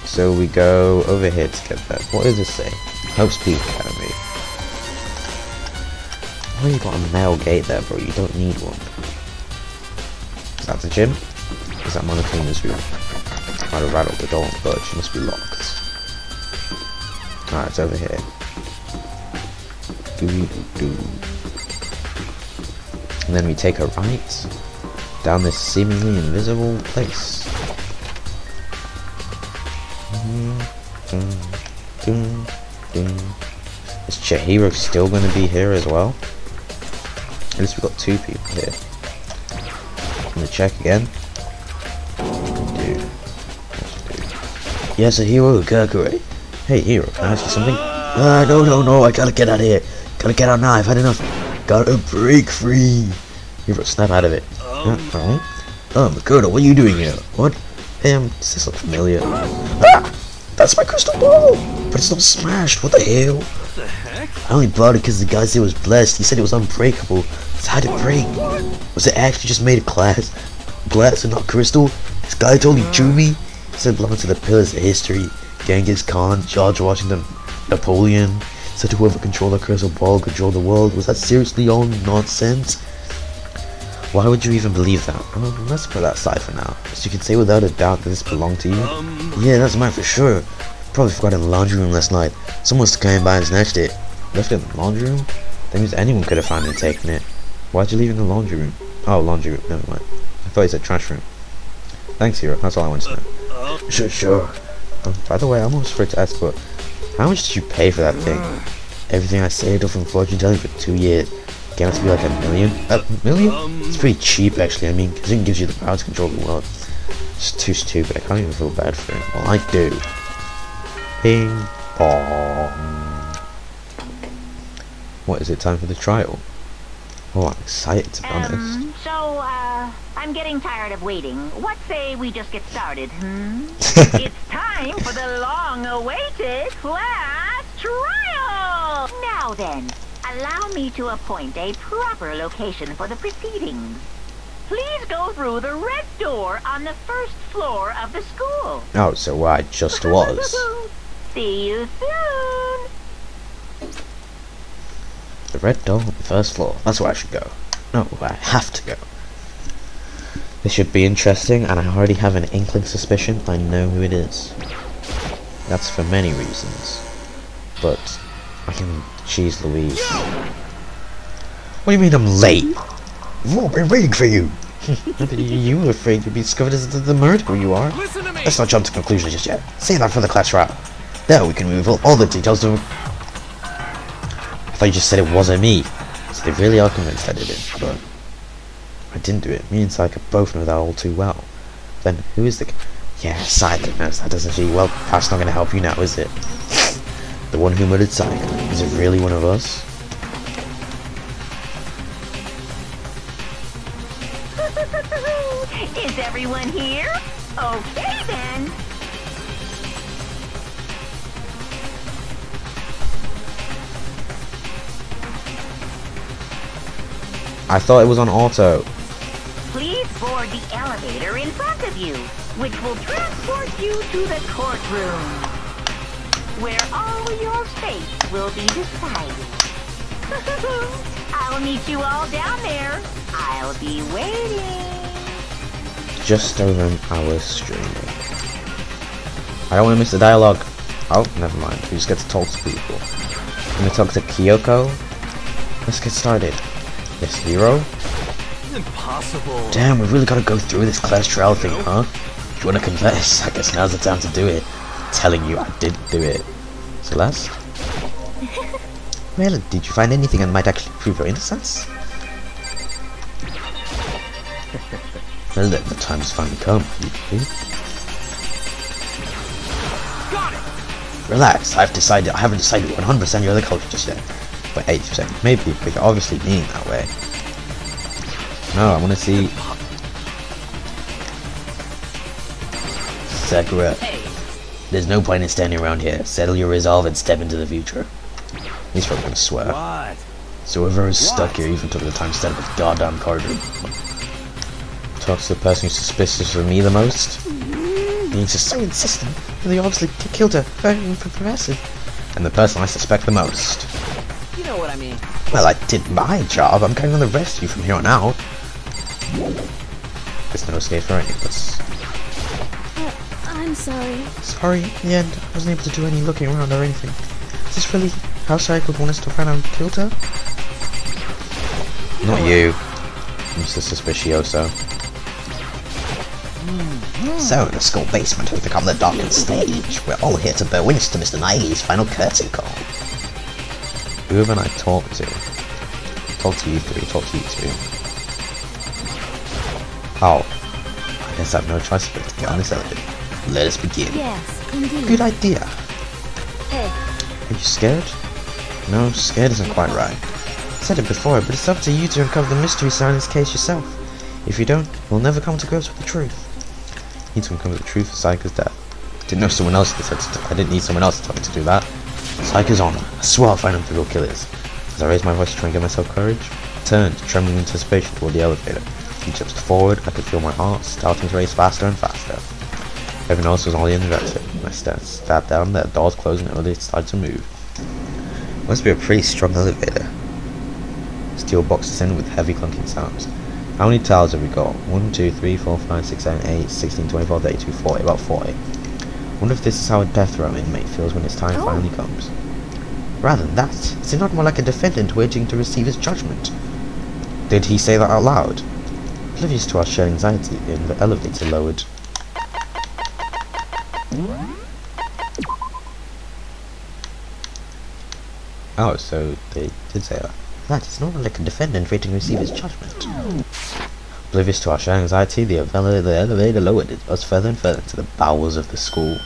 So we go over here to get that. What does this say? Hope Speed Academy. Why you got a metal gate there, bro? You don't need one. Is that the gym? Is that Monocleaner's room? Might have rattled the door, but she must be locked. Alright, it's over here. And then we take a right down this seemingly invisible place. Is Chihiro still going to be here as well? At least we've got two people here. I'm going to check again. Yes, a hero, Gakure. Hey, hero, can I ask you something? No, I gotta get out of here. Gotta get out now, I've had enough. Gotta break free. Hero, snap out of it. Makoto, what are you doing here? What? Hey, does this look familiar? Ah! That's my crystal ball! But it's not smashed, what the hell? What the heck? I only bought it because the guy said it was blessed. He said it was unbreakable. So how did it break? Was it actually just made of glass and not crystal? This guy totally drew me. He said it belonged to the pillars of history. Genghis Khan, George Washington, Napoleon. Said whoever controlled the crystal ball controlled the world. Was that seriously all nonsense? Why would you even believe that? Let's put that aside for now. So you can say without a doubt that this belonged to you? Yeah, that's mine for sure. Probably forgot it in the laundry room last night. Someone must have came by and snatched it. Left it in the laundry room? That means anyone could have found it and taken it. Why'd you leave it in the laundry room? Oh, laundry room. Never mind. I thought you said trash room. Thanks, hero. That's all I wanted to know. Sure. By the way, I'm almost afraid to ask, but how much did you pay for that thing? Everything I saved up from fortune telling for 2 years. Came out to be like $1 million? $1 million? It's pretty cheap, actually. I mean, because it gives you the power to control the world. It's too stupid. I can't even feel bad for it. Well, I do. Ping pong. What is it? Time for the trial? Oh, I'm excited, to be honest. So, I'm getting tired of waiting. What say we just get started, It's time for the long-awaited class trial! Now then, allow me to appoint a proper location for the proceedings. Please go through the red door on the first floor of the school. Oh, so I just was. See you soon! The red door on the first floor. That's where I should go. No, I have to go. This should be interesting, and I already have an inkling suspicion I know who it is. That's for many reasons. But I can cheese Louise. What do you mean I'm late? We've all been waiting for you. You were afraid you'd be discovered as the murderer you are. Listen to me. Let's not jump to conclusions just yet. Save that for the class trial. There we can reveal all the details to... I thought you just said it wasn't me. So they really are convinced I did it, but... I didn't do it. Me and Sayaka both know that all too well. Then, who is the... Yeah, Sayaka knows that, doesn't she? Well, that's not going to help you now, is it? The one who murdered Sayaka. Is it really one of us? Is everyone here? Okay then. I thought it was on auto. Please board the elevator in front of you, which will transport you to the courtroom, where all your fate will be decided. I'll meet you all down there. I'll be waiting. Just over an hour streaming. I don't want to miss the dialogue. Oh, never mind. We just get to talk to people. I'm gonna talk to Kyoko. Let's get started. Yes, hero. Impossible. Damn, we really gotta go through this class trial thing, huh? If you wanna confess, I guess now's the time to do it. I'm telling you, I did do it. Celeste? Well, did you find anything that might actually prove your innocence? Well, then, the time's finally come. Got it. Relax, I haven't decided 100% you're the culprit just yet. But 80%, maybe, but you're obviously being that way. No, I want to see... Sakura. There's no point in standing around here. Settle your resolve and step into the future. He's probably gonna swear. What? So whoever is stuck here even took the time to stand up with goddamn cardroom. Talks to the person who's suspicious of me the most. He's just so insistent. They obviously killed her. Very progressive. And the person I suspect the most. You know what I mean. Well, I did my job. I'm counting on the rest of you from here on out. There's no escape for any of us. I'm sorry. Sorry, in the end, I wasn't able to do any looking around or anything. Is this really how Sayaka would want us to find out who killed her? Not you, Mr. Suspicioso. So, the school basement has become the darkened stage. We're all here to bear witness to Mr. Nai's final curtain call. Who haven't I talked to? Talk to you three, talk to you two. Oh. I guess I have no choice but to get on this elevator. Let us begin. Yes, indeed. Good idea. Hey, Are you scared? No, scared isn't quite right. I said it before, but it's up to you to uncover the mystery side of this case yourself. If you don't, we'll never come to grips with the truth. I need to uncover the truth of Sayaka's death. I didn't need someone else to tell me to do that. Sayaka's honor. I swear I'll find out who the real killer is. As I raised my voice to try and give myself courage, I turned, trembling in anticipation toward the elevator. Each step forward, I could feel my heart starting to race faster and faster. Everyone else was only in the direction. I sat down, the doors closed, and it started to move. Must be a pretty strong elevator. Steel box descended with heavy clunking sounds. How many tiles have we got? 1, 2, 3, 4, 5, 6, 7, 8, 16, 24, 32, 40. About 40. Wonder if this is how a death row inmate feels when his time finally comes. Rather than that, is it not more like a defendant waiting to receive his judgment? Did he say that out loud? Oblivious to our shared anxiety, the elevator lowered. Oh, so they did say that. That is not like a defendant waiting to receive his judgment. Oblivious to our shared anxiety, the elevator lowered us further and further into the bowels of the school.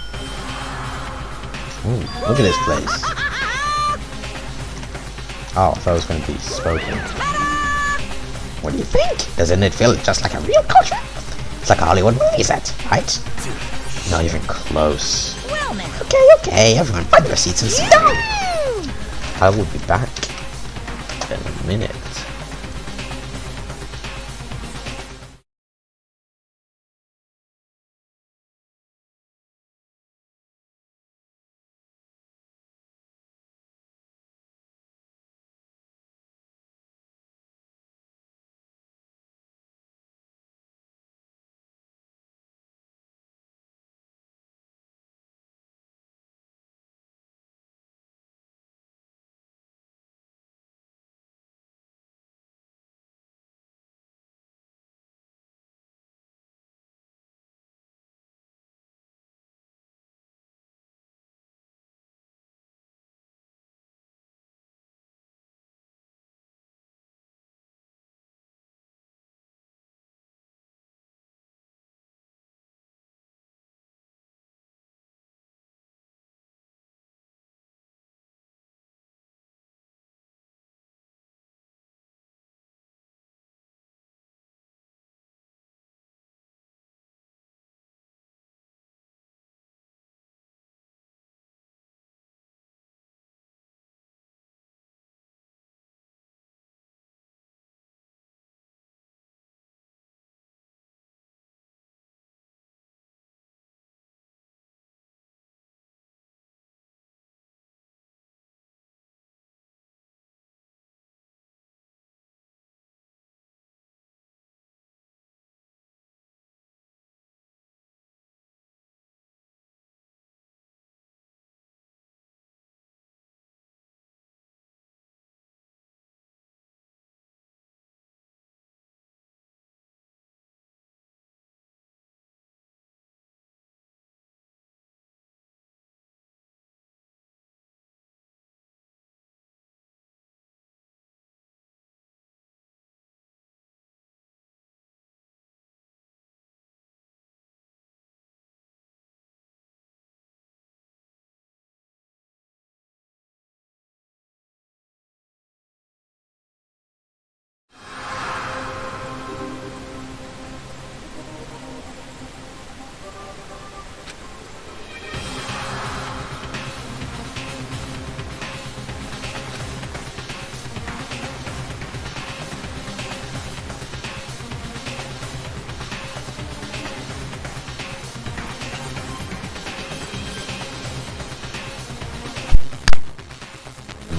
Ooh, look at this place. Oh, I thought it was going to be spoken. What do you think? Doesn't it feel just like a real culture? It's like a Hollywood movie set, right? Not even close. Well, now. Okay, everyone find your seats and sit down. I will be back in a minute.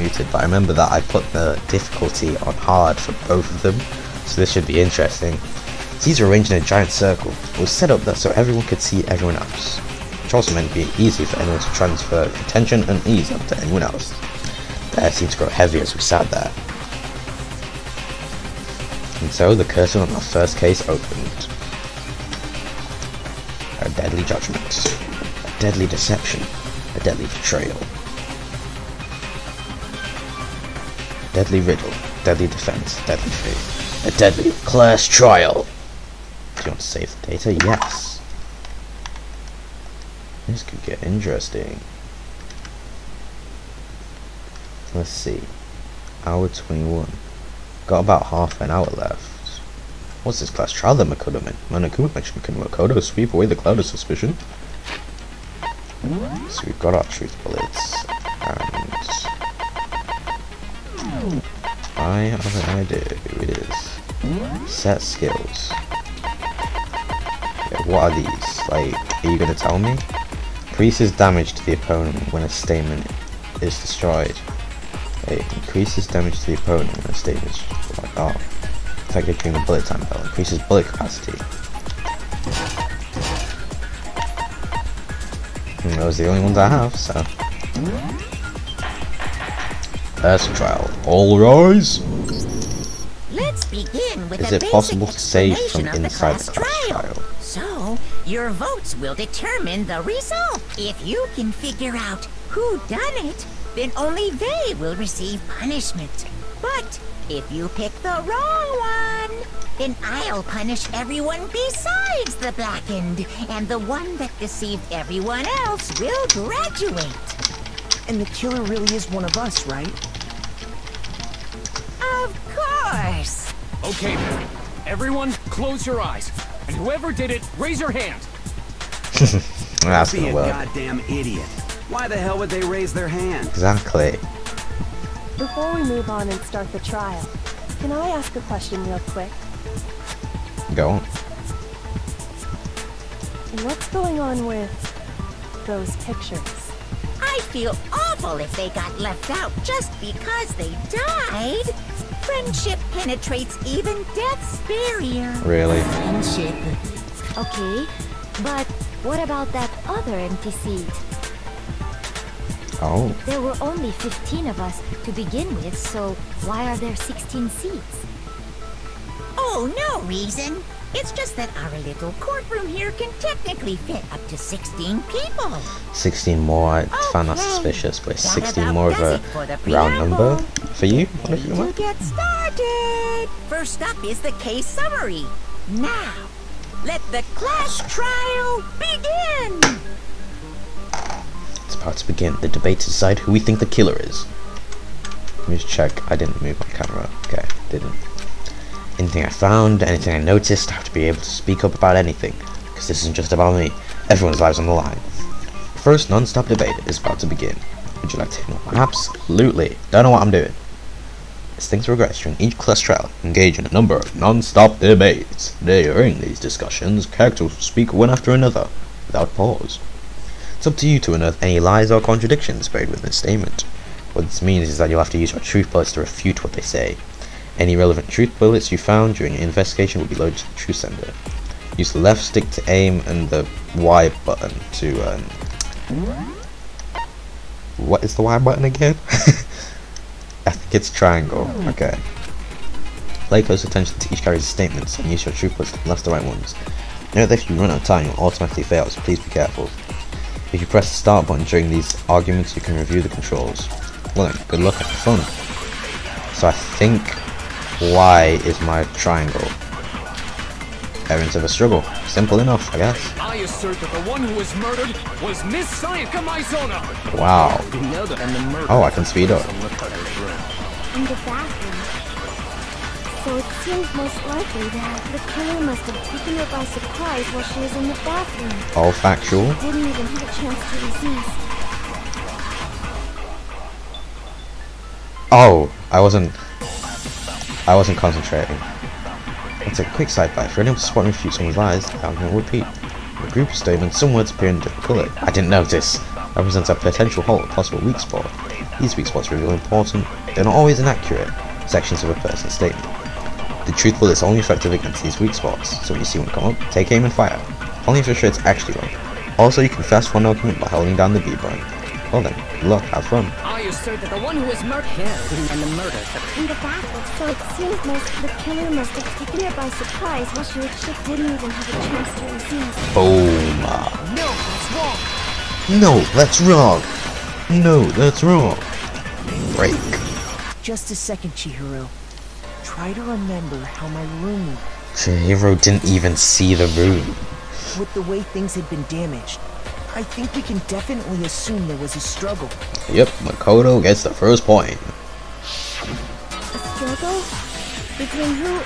executed, but I remember that I put the difficulty on hard for both of them, so this should be interesting. These were arranged in a giant circle. It was set up that so everyone could see everyone else, which also meant it being easy for anyone to transfer attention and ease onto anyone else. The air seemed to grow heavy as we sat there. And so the curtain on our first case opened. A deadly judgment, a deadly deception, a deadly betrayal. Deadly riddle, deadly defense, deadly fate, a deadly class trial. Do you want to save the data? Yes. This could get interesting. Let's see. Hour 21. Got about half an hour left. What's this class trial that Makoto meant? Manakuma mentioned, can Makoto sweep away the cloud of suspicion? So we've got our truth bullets, and I have an idea who it is. Set skills. Okay, what are these? Like, are you gonna tell me? Increases damage to the opponent when a statement is destroyed. It increases damage to the opponent when a statement is destroyed. Oh, effective during the bullet time bell. Increases bullet capacity. And those are the only ones I have, so. Person trial. All rise. Let's begin with Is a it basic possible to save explanation from of inside the the class class trial. trial? So, your votes will determine the result. If you can figure out who done it, then only they will receive punishment. But if you pick the wrong one, then I'll punish everyone besides the blackened, and the one that deceived everyone else will graduate. And the killer really is one of us, right? Of course. Okay then. Everyone, close your eyes. And whoever did it, raise your hand. That's Be gonna a work. goddamn idiot. Why the hell would they raise their hand? Exactly. Before we move on and start the trial, can I ask a question real quick? Go on. What's going on with those pictures? I feel awful if they got left out just because they died. Friendship penetrates even death's barrier. Really? Friendship. Okay, but what about that other empty seat? Oh. There were only 15 of us to begin with, so why are there 16 seats? Oh, no reason. It's just that our little courtroom here can technically fit up to 16 people. 16 more, I found that Okay. suspicious, but That 16 about more of does a it for the round number preamble. for you? Ready to get started. First up is the case summary. Now, let the class trial begin. It's about to begin. The debate to decide who we think the killer is. Let me just check. I didn't move my camera. Okay, didn't. Anything I found, anything I noticed, I have to be able to speak up about anything. Because this isn't just about me. Everyone's lives on the line. The first non-stop debate is about to begin. Would you like to know? Absolutely. Don't know what I'm doing. As things progress during each class trial, engage in a number of non-stop debates. During these discussions, characters will speak one after another, without pause. It's up to you to unearth any lies or contradictions buried within a statement. What this means is that you'll have to use your truth bullets to refute what they say. Any relevant truth bullets you found during your investigation will be loaded to the truth sender. Use the left stick to aim and the Y button to what is the Y button again? I think it's triangle. Okay. Pay close attention to each character's statements and use your truth bullets to blast the right ones. Note that if you run out of time, you'll automatically fail, so please be careful. If you press the start button during these arguments, you can review the controls. Well then, good luck and have fun. So I think Y is my triangle. Parents of a struggle. Simple enough, I guess. I assert that the one who was murdered was Miss Sayaka Maizona. Wow. You know that and the murder. Oh, I can speed up. In the bathroom. So it seems most likely that the killer must have taken her by surprise while she was in the bathroom. All factual. Didn't even have a chance to resist. Oh, I wasn't concentrating. Let's take a quick sidebar. If you're unable to spot and refute someone's lies, I'm going to repeat. In a group of statements, some words appear in different colour. I didn't notice. That represents a potential hole, a possible weak spot. These weak spots reveal important, they're not always inaccurate, sections of a person's statement. The truth bullet is only effective against these weak spots, so when you see one come up, take aim and fire, only if you're sure it's actually one. Also, you can fast forward an argument by holding down the B button. Well then, good luck, have fun. I assert that the one who was murdered and the murder. In the bathroom, so it seems the killer must have taken her by surprise while she didn't even have a chance to resist. Boom. No, that's wrong. No, that's wrong. Break. Just a second, Chihiro. Try to remember how my room was. Chihiro didn't even see the room. With the way things had been damaged, I think we can definitely assume there was a struggle. Yep, Makoto gets the first point. A struggle? Between who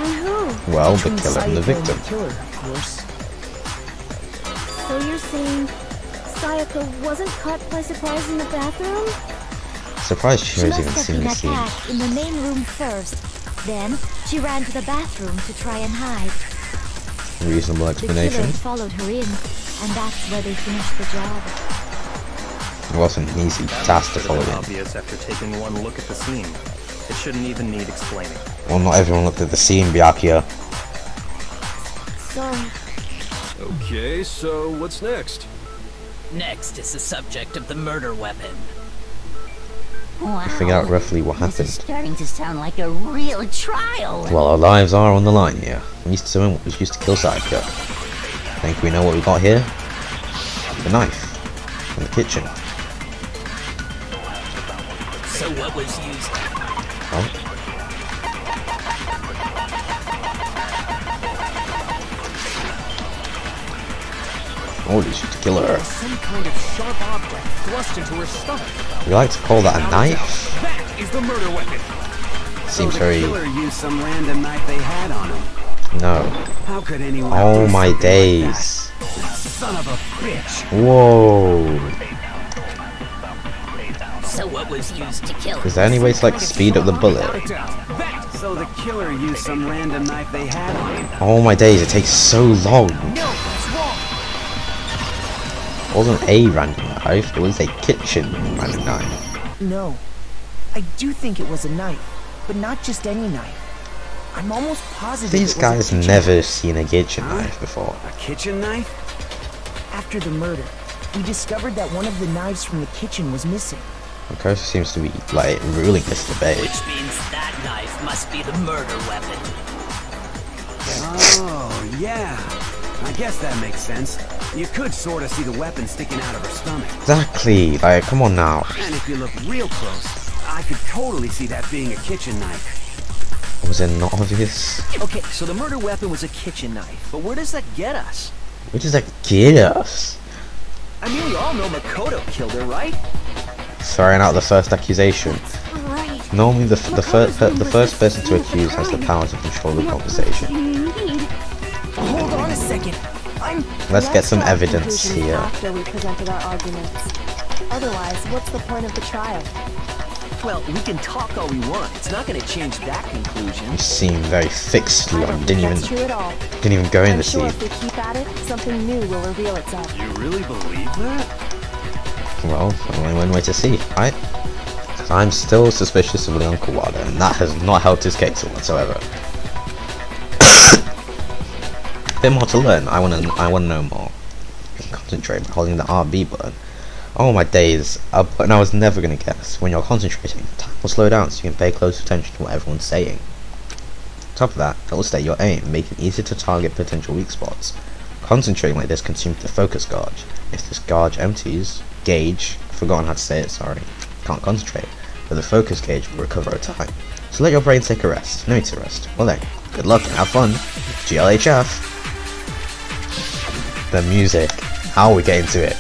and who? Well, the Between killer and the Sayaka victim. the killer, of course. So you're saying Sayaka wasn't caught by surprise in the bathroom? Surprised She Chihiro's must even have seen been the scene. attacked in the main room first. Then, she ran to the bathroom to try and hide. Reasonable The explanation. killer followed her in, and that's where they finished the job. It wasn't an easy task to Should follow have been in. obvious after taking one look at the scene. It shouldn't even need explaining. Well, not everyone looked at the scene, Byakuya. Sorry. Okay, so what's next? Next is the subject of the murder weapon. Wow. Figure out roughly what This is happened. starting to sound like a real trial. Well, our lives are on the line here. We used to someone was used to kill Sayaka. Think we know what we got here? The knife. From the kitchen. So what was used? Oh. Oh, did you kill her? Some kind of sharp object thrust into her stomach. You like to call that a knife? That is the murder weapon. Seems so the very... killer used some random knife they had on him. No. How could anyone Oh do my something like days. that? Son of a bitch. Whoa. So what was used to kill? Is there any way to like speed up the bullet? So the killer used some random knife they had on him. Oh my days, it takes so long. It wasn't a random knife, it was a kitchen random knife. No. I do think it was a knife, but not just any knife. I'm almost positive These it was a guys kitchen never knife. seen a kitchen knife before. A kitchen knife? After the murder, we discovered that one of the knives from the kitchen was missing. Makoto seems to be like ruling this debate. Which means that knife must be the murder weapon. Oh, yeah. I guess that makes sense. You could sort of see the weapon sticking out of her stomach. Exactly, like come on now. And if you look real close, I could totally see that being a kitchen knife. Was it not obvious? Okay, so the murder weapon was a kitchen knife, but where does that get us? Where does that get us? I mean, we all know Makoto killed her, right? Throwing out the first accusation. Right. Normally the first person to accuse has the power to control the conversation. Hold on a second. Let's get some draw evidence conclusions here. After we presented our arguments. Otherwise, what's the point of the trial? Well, we can talk all we want. It's not going to change that conclusion. You seem very fixed, I Leon. don't Didn't think that's true even at all. go in I'm the sure scene. if we keep at it, something new will reveal itself. You really believe that? Well, only one way to see, right? I'm still suspicious of Leon Kawada, and that has not helped his case whatsoever. Bit more to learn. I wanna know more. Concentrate by holding the RB button. Oh my days, a button I was never gonna guess. When you're concentrating, time will slow down so you can pay close attention to what everyone's saying. On top of that, it will state your aim, making it easier to target potential weak spots. Concentrating like this consumes the focus gauge. If this gauge empties, forgotten how to say it, sorry, can't concentrate, but the focus gauge will recover over time. So let your brain take a rest. No need to rest. Well then, good luck and have fun. GLHF. The music. How are we getting to it?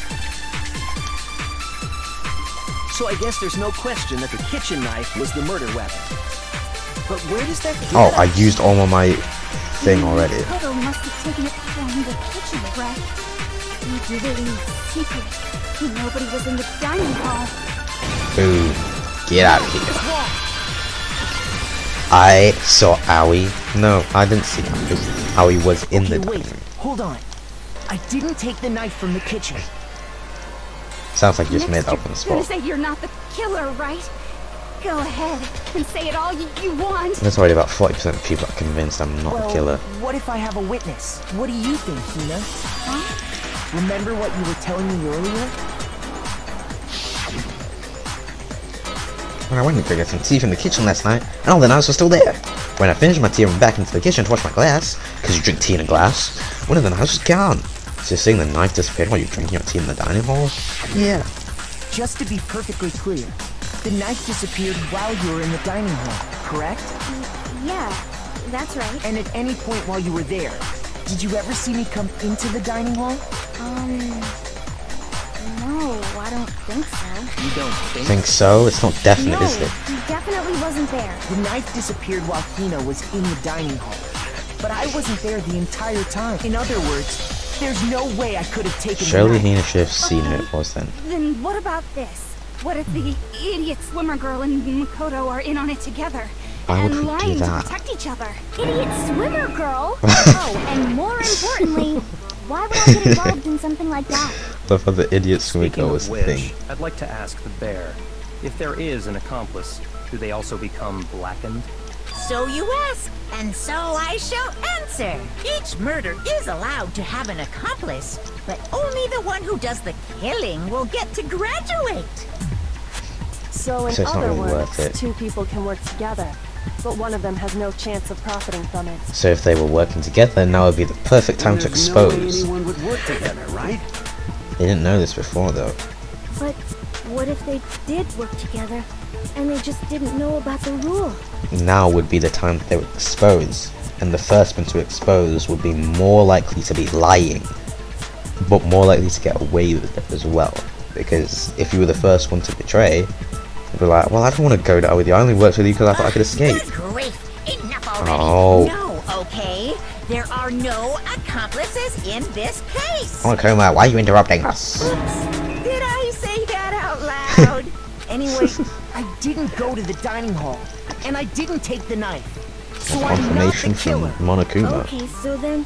So I guess there's no question that the kitchen knife was the murder weapon. But where does that get Oh, us? I used all of my thing already. Makoto must have taken it from the kitchen, right? We did it in secret. Nobody was in the dining hall. Boom. Get out of here. I saw Aoi. No, I didn't see him because Aoi was in the Okay, wait. dining room. Hold on. I didn't take the knife from the kitchen. Sounds like you just made Next that up on the you're gonna spot. say you're not the killer, right? Go ahead and say it all you want. There's already about 40% of people that are convinced I'm not Well, the killer. what if I have a witness? What do you think, Hina? Huh? Remember what you were telling me earlier? When I went to go get some tea from the kitchen last night, and all the knives were still there. When I finished my tea and went back into the kitchen to wash my glass, because you drink tea in a glass, one of the knives was gone. So you're saying the knife disappeared while you're drinking your tea in the dining hall? Yeah. Just to be perfectly clear, the knife disappeared while you were in the dining hall, correct? Yeah, that's right. And at any point while you were there, did you ever see me come into the dining hall? No, I don't think so. You don't Think so? It's not definite, No, is it? he definitely wasn't there. The knife disappeared while Hina was in the dining hall. But I wasn't there the entire time. In other words, there's no way I could have taken Surely the knife. Hina should have seen who it was then. Then what about this? What if the idiot swimmer girl and Makoto are in on it together? Why would and we do lying to that? protect each other. Idiot swimmer girl? Oh, and more importantly, why would I get involved in something like that? Love how the idiot swimmer Speaking girl of was the which, thing. I'd like to ask the bear, if there is an accomplice, do they also become blackened? So you ask, and so I shall answer. Each murder is allowed to have an accomplice, but only the one who does the killing will get to graduate. So in So it's not other really words, worth it. two people can work together, but one of them has no chance of profiting from it. So if they were working together, now would be the perfect time to There's no way expose. anyone would work together, right? They didn't know this before though. But what if they did work together and they just didn't know about the rule? Now would be the time that they would expose. And the first one to expose would be more likely to be lying. But more likely to get away with it as well. Because if you were the first one to betray, you'd be like, well, I don't want to go down with you. I only worked with you because I thought I could escape. Good grief, enough already. Oh. No, okay? There are no accomplices in this case. Oh, Kuma, why are you interrupting us? Did I say that out loud? Anyway, I didn't go to the dining hall, and I didn't take the knife. So I'm not the Confirmation from killer. Monokuma. Okay, so then,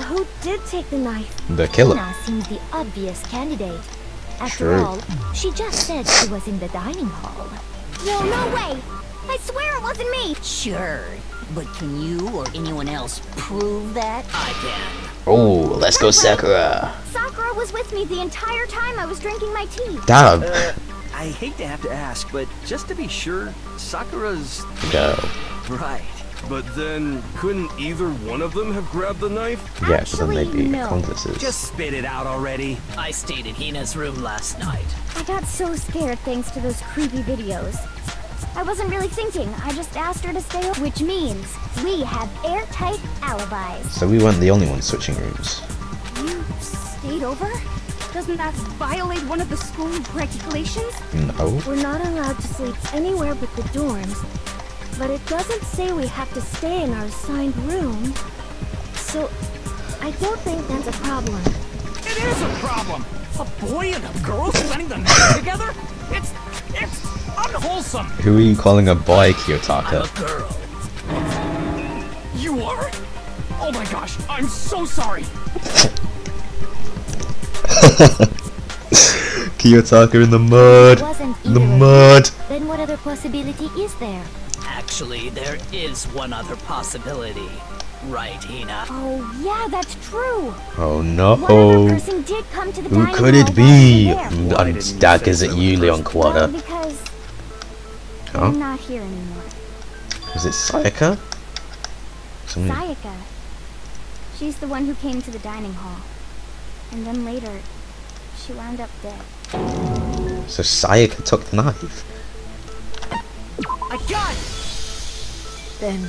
who did take the knife? The killer. Hina seems the obvious candidate. After True. all, she just said she was in the dining hall. Well, no way! I swear it wasn't me! Sure, but can you or anyone else prove that? I can. Oh, let's go Sakura. Sakura was with me the entire time I was drinking my tea. Damn. I hate to have to ask, but just to be sure, Sakura's... Go. Right. But then, couldn't either one of them have grabbed the knife? Yeah, so then they'd be no. accomplices. Just spit it out already. I stayed in Hina's room last night. I got so scared thanks to those creepy videos. I wasn't really thinking, I just asked her to stay over, which means we have airtight alibis. So we weren't the only ones switching rooms. You stayed over? Doesn't that violate one of the school regulations? No. We're not allowed to sleep anywhere but the dorms, but it doesn't say we have to stay in our assigned room. So, I don't think that's a problem. It is a problem. A boy and a girl spending the night together? It's unwholesome. Who are you calling a boy, I'm Kiyotaka? a girl. You are? Oh my gosh, I'm so sorry. Kiyotaka in the mud. Wasn't In the either of mud. you. Then what other possibility is there? Actually, there is one other possibility. Right, Hina? Oh, yeah, that's true. Oh no. One other person did come to the Who dining could hall it be? while we were there. Why And didn't you that say is it so you, in Leon person? Well, Kawada? because Huh? I'm not here anymore. Was it Sayaka? Somebody... Sayaka. She's the one who came to the dining hall. And then later, she wound up dead. So Sayaka took the knife. I got it! Then,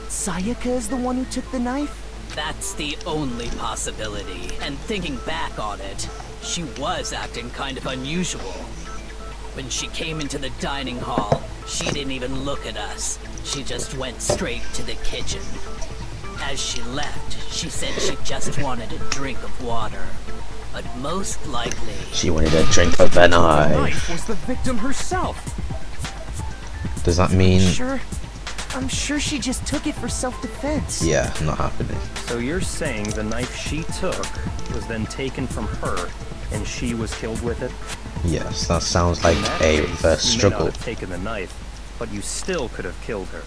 Sayaka is the one who took the knife? That's the only possibility. And thinking back on it, she was acting kind of unusual. When she came into the dining hall, she didn't even look at us. She just went straight to the kitchen. As she left, she said she just wanted a drink of water. But most likely... She wanted a drink of the The knife. knife was the victim herself. Does that mean... I'm sure she just took it for self-defense. Yeah, not happening. So you're saying the knife she took was then taken from her and she was killed with it? Yes, that sounds like In that a case, reverse you may struggle. not have taken the knife, but you still could have killed her.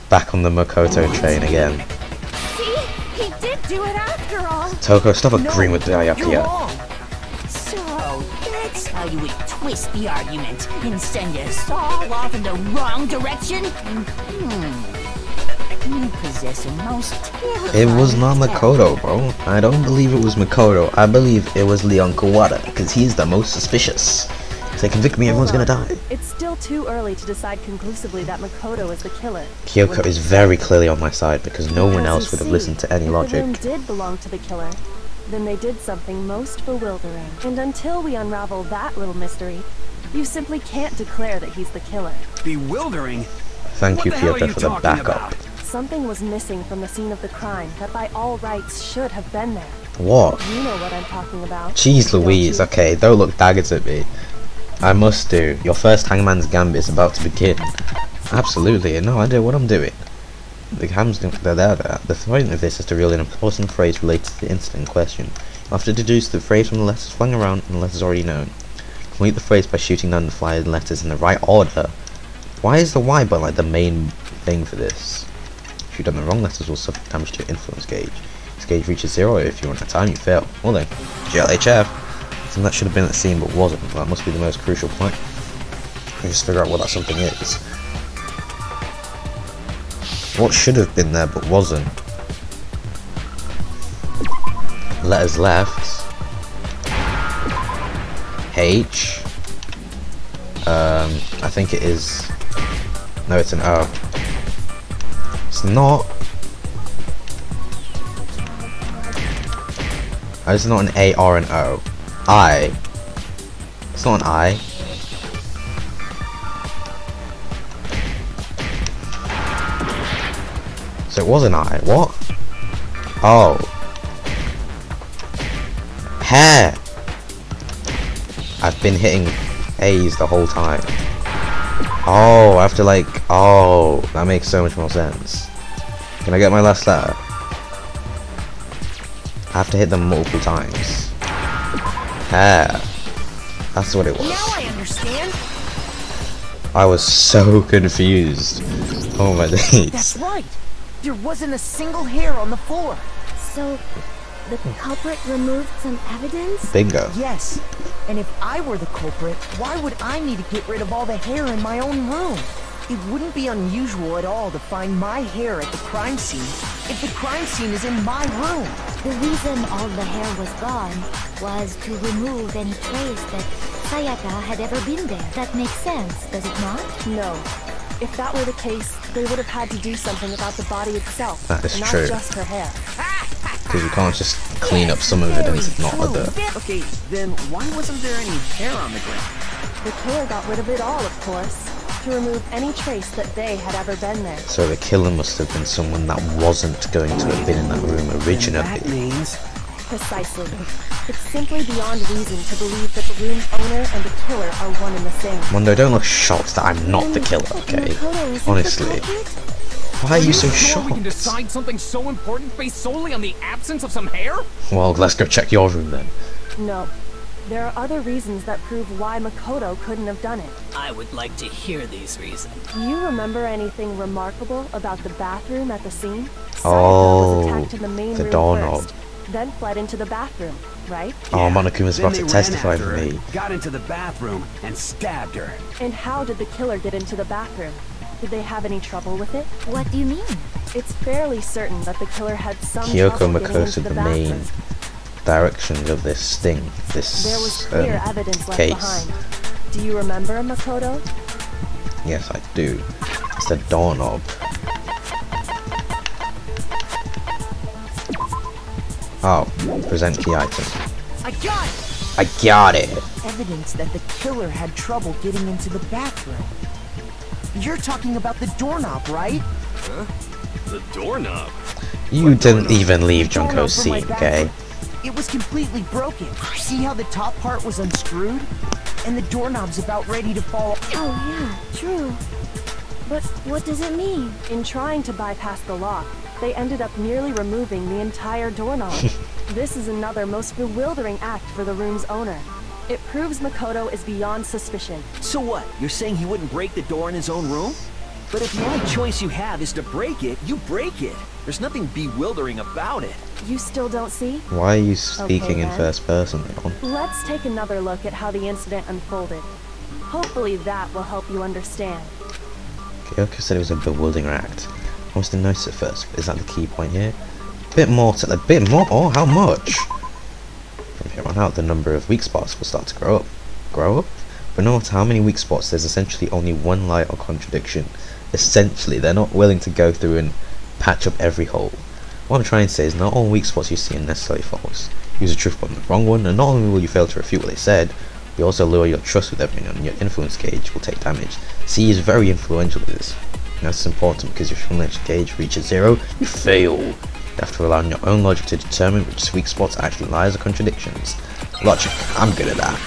Back on the Makoto train again. See? He did do it after all. Toko, stop agreeing with You're Sayaka. wrong. So, that's how you would twist the argument and send us all off in the wrong direction? You possess a most terrifying It was not talent. Makoto, bro. I don't believe it was Makoto. I believe it was Leon Kawada, because he's the most suspicious. If they convict me, everyone's gonna die. It's still too early to decide conclusively that Makoto is the killer. Kyoko is very clearly on my side, because no one As else you would have see, listened to any if the room logic. did belong to the killer, then they did something most bewildering. And until we unravel that little mystery, you simply can't declare that he's the killer. Bewildering? Thank you, What the hell are Kyoko, you for the talking backup. about? Something was missing from the scene of the crime that by all rights should have been there. What? You know what I'm talking about. Jeez don't Louise, you? okay, don't look daggers at me. I must do. Your first Hangman's Gambit is about to begin. Absolutely, and no idea what I'm doing. The point of this is to reveal an important phrase related to the incident in question. You have to deduce the phrase from the letters flung around and the letters already known. Complete the phrase by shooting down the flying letters in the right order. Why is the Y button like the main thing for this? If you've done the wrong letters, will suffer damage to your influence gauge. This gauge reaches 0 if you run out of time, you fail. Well then, GLHF. Something that should have been at the scene but wasn't. Well, that must be the most crucial point. You just figure out what that something is. What should have been there but wasn't? Letters left. H. I think it is. No, it's an O. It's not. It's not an A or an O. I. It's not an I. So it was an I. What? Oh. Hair. I've been hitting A's the whole time. Oh, I have to like. Oh, that makes so much more sense. Can I get my last letter? I have to hit them multiple times. Hair. That's what it was. Now I understand. I was so confused. Oh my days. That's right. There wasn't a single hair on the floor. So, the culprit removed some evidence? Bingo. Yes. And if I were the culprit, why would I need to get rid of all the hair in my own room? It wouldn't be unusual at all to find my hair at the crime scene if the crime scene is in my room. The reason all the hair was gone was to remove any trace that Sayaka had ever been there. That makes sense, does it not? No. If that were the case, they would have had to do something about the body itself, That is not true. just her hair. Because you can't just clean up some of it and not other. Okay, then why wasn't there any hair on the ground? The killer got rid of it all, of course, to remove any trace that they had ever been there. So the killer must have been someone that wasn't going to have been in that room That originally. means Precisely. It's simply beyond reason to believe that the room's owner and the killer are one and the same. Mondo, don't look shocked that I'm not the killer, okay? Makoto isn't the Honestly. culprit? Why are you so Sure, we can shocked? decide something so important based solely on the absence of some hair? Well, let's go check your room then. No. There are other reasons that prove why Makoto couldn't have done it. I would like to hear these reasons. Do you remember anything remarkable about the bathroom at the scene? Sayaka Oh, was attacked in the main the room doorknob. first, then fled into the bathroom, right? Oh, Monokuma's then about they to ran testify after for her, me. got into the bathroom, and stabbed her. And how did the killer get into the bathroom? Did they have any trouble with it? What do you mean? It's fairly certain that the killer had some Kyoko trouble getting Makoto, into the the main bathroom. direction of this thing, There was this clear evidence left case. behind. Do you remember Makoto? Yes, I do. It's the doorknob. Oh, present key item. I got it! I got it! Evidence that the killer had trouble getting into the bathroom. You're talking about the doorknob, right? The doorknob? You didn't even leave Doorknob Junko's from my scene, okay? bathroom. It was completely broken. See how the top part was unscrewed? And the doorknob's about ready to fall. Oh yeah, true. But what does it mean? In trying to bypass the lock, they ended up nearly removing the entire doorknob. This is another most bewildering act for the room's owner. It proves Makoto is beyond suspicion. So what? You're saying he wouldn't break the door in his own room? But if the only choice you have is to break it, you break it. There's nothing bewildering about it. You still don't see? Why are you speaking Okay, in then. first person, Leon? Let's take another look at how the incident unfolded. Hopefully that will help you understand. Kyoko said it was a bewildering act. I was to notice at first, but is that the key point here? A bit more? Oh, how much? From here on out, the number of weak spots will start to grow up. But no matter how many weak spots, there's essentially only one lie or contradiction. Essentially, they're not willing to go through and patch up every hole. What I'm trying to say is not all weak spots you see are necessarily false. Use a truth bomb, the wrong one, and not only will you fail to refute what they said, you also lower your trust with everything, and your influence gauge will take damage. C is very influential with this. And that's important because if your influence gauge reaches 0, you fail. You have to rely on your own logic to determine which weak spots are actually lies or contradictions. Logic, I'm good at that.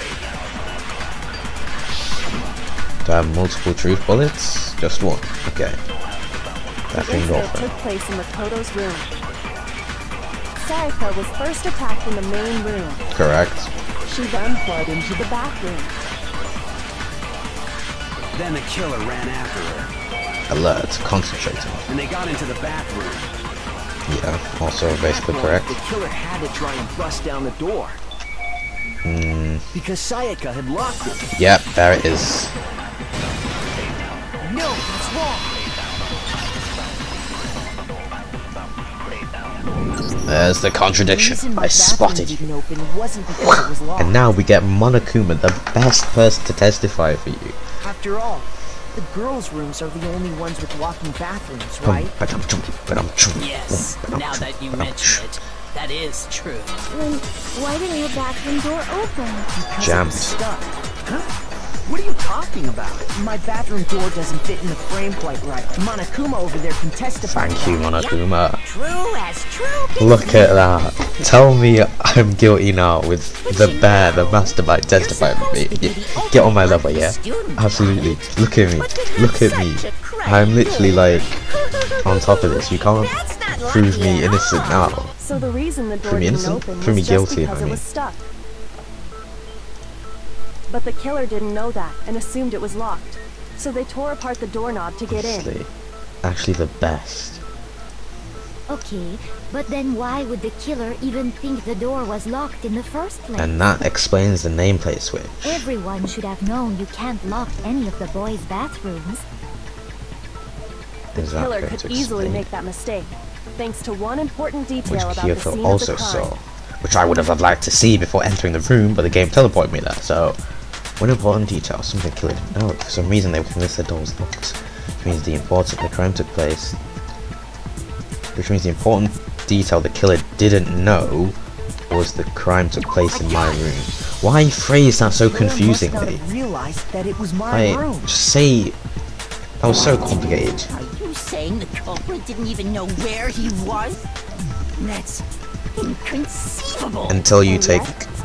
Do I have multiple truth bullets? Just one. Okay. That The thing incident off. took place in Makoto's room. Sayaka was first attacked in the main room. Correct. She then fled into the bathroom. Then the killer ran after her, Alert. Concentrating. and they got into the bathroom. Yeah. Also basically correct. The killer had to try and bust down the door. Because Sayaka had locked it. Yep. There it is. No, that's wrong. There's the contradiction. The reason my I spotted bathroom you. didn't open wasn't because it was locked. And now we get Monokuma, the best person to testify for you. After all, the girls' rooms are the only ones with walking bathrooms, right? Yes, now that you mention it, that is true. Then why did her bathroom door open? Because Jammed. it was stuck. Huh? What are you talking about? My bathroom door doesn't fit in the frame quite right. Monokuma over there can testify. Thank you, Monokuma. True as true can Look at that. Tell me I'm guilty now with the bear, the mastermind testifying for me. Get on my level, yeah? Absolutely. Look at me. Look at me. I'm literally like on top of this. You can't prove me innocent now. So the reason the door Prove me didn't innocent? open Prove me was just guilty, because I it mean. was stuck. But the killer didn't know that and assumed it was locked. So they tore apart the doorknob to get in. Honestly, actually the best. Okay, but then why would the killer even think the door was locked in the first place? And that explains the nameplate switch. Everyone should have known you can't lock any of the boys' bathrooms. The Is that killer going could to easily explain? make that mistake, thanks to one important Which detail about the scene Kyoko of also the crime. saw. Which I would have liked to see before entering the room, but the game teleported me there, so... One important detail, something the killer didn't know. For some reason they were convinced the door was locked. Which means the crime took place. Which means the important detail the killer didn't know was the crime took place in my room. Why phrase that so confusingly? I realized that it was my room. Just say... That was so complicated. Are you saying the culprit didn't even know where he was? That's inconceivable. Until you take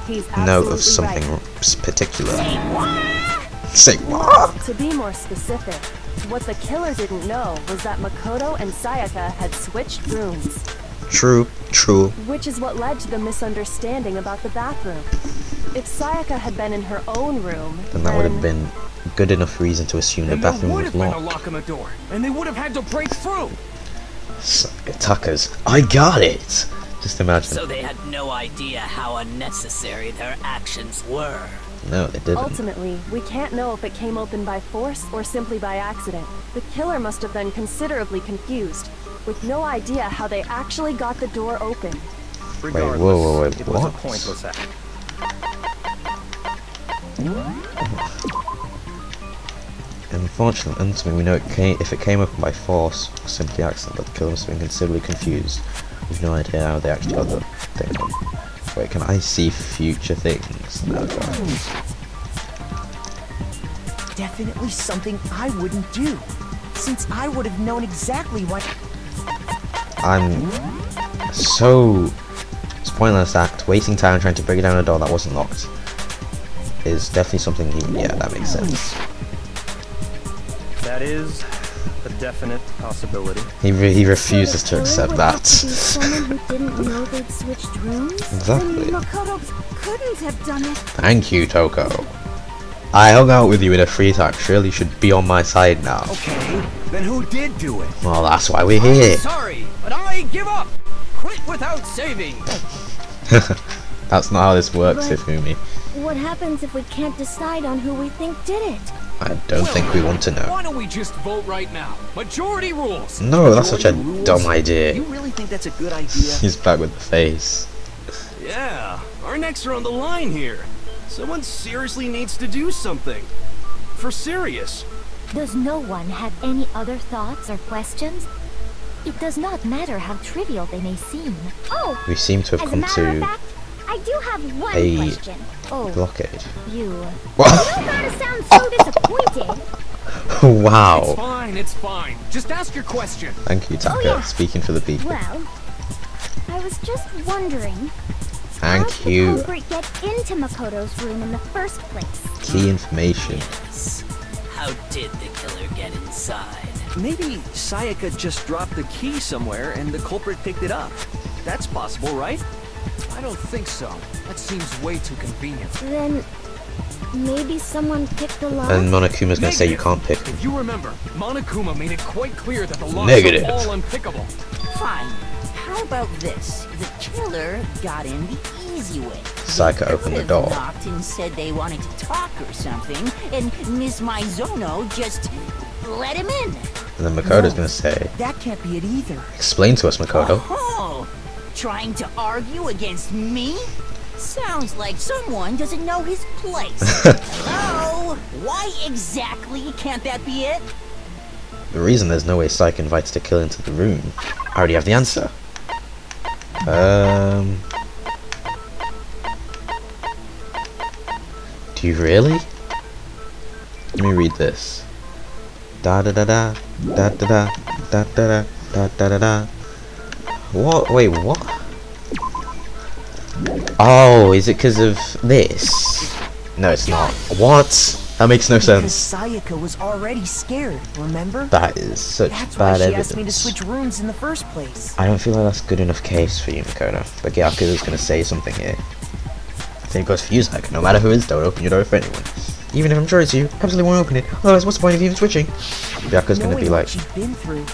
He's note of absolutely something right. particular. Say what? Say what? To be more specific, what the killer didn't know was that Makoto and Sayaka had switched rooms, True. which is what led to the misunderstanding about the bathroom. If Sayaka had been in her own room, Then that would have been good enough reason to assume the Then there bathroom would was have been a locked. lock on the door, and they would have had to break through. Tuckers, I got it! Just imagine. So they had no idea how unnecessary their actions were. No, they didn't. Ultimately, we can't know if it came open by force or simply by accident. The killer must have been considerably confused, with no idea how they actually got the door open. Regardless, whoa, it was a what? pointless act. Unfortunately, ultimately, we know if it came open by force or simply accident, but the killer must have been considerably confused. We've no idea how they actually got the thing on. Wait, can I see future things? No, God. Definitely something I wouldn't do, since I would have known exactly what. I'm so... It's a pointless act. Wasting time trying to break down a door that wasn't locked is definitely something he... Yeah, that makes sense. That is a definite possibility. He refuses to accept that. Someone who didn't know they'd switched rooms? Exactly. Then Makoto couldn't have done it. Thank you, Toko. I hung out with you in a free time. Surely you should be on my side now. Okay, then who did do it? Well, that's why we're here. Sorry, but I give up. Quit without saving. That's not how this works, But- Ifumi. What happens if we can't decide on who we think did it? I don't think we want to know. Why don't we just vote right now? Majority rules. No, that's such a Majority rules? dumb idea. You really think that's a good idea? He's back with the face. Yeah, our necks are on the line here. Someone seriously needs to do something. For serious. Does no one have any other thoughts or questions? It does not matter how trivial they may seem. Oh, We seem to have as a come matter of to fact, I do have one a question. Oh, blockade. you. What? You gotta sound so disappointed. It's Wow. fine, it's fine. Just ask your question. Thank you, Taka, yeah. speaking for the people. Well, I was just wondering. Thank How did you. the culprit get into Makoto's room in the first place? Key information. Yes. How did the killer get inside? Maybe Sayaka just dropped the key somewhere and the culprit picked it up. That's possible, right? I don't think so. That seems way too convenient. Then maybe someone picked the lock. And Monokuma's gonna say you Negative. can't pick. If you remember, Monokuma made it quite clear that the locks Negative. are all unpickable. Fine. How about this? The killer got in the easy way. Sayaka They opened the could've door. knocked and said they wanted to talk or something, and Miss Maizono just let him in. And then Makoto's gonna say, That can't be it either. explain to us, Makoto. Oh, trying to argue against me? Sounds like someone doesn't know his place. Hello? Why exactly can't that be it? The reason there's no way Sayaka invited the killer into the room. I already have the answer. Do you really? Let me read this. Da da da da da da da da da da da da da. What? Wait, what? Oh, is it because of this? No, it's not. What? That makes no Because sense. Sayaka was already scared, remember? That is such That's why bad she evidence. asked me to switch rooms in the first place. I don't feel like that's good enough case for you, Makoto. But Gyaku's gonna say something here. I think it goes for you, Sayaka. No matter who it is, don't open your door for anyone. Even if I'm sure it's you, absolutely won't open it. Otherwise, what's the point of even switching? Gyaku's gonna Knowing be what like, she's been through,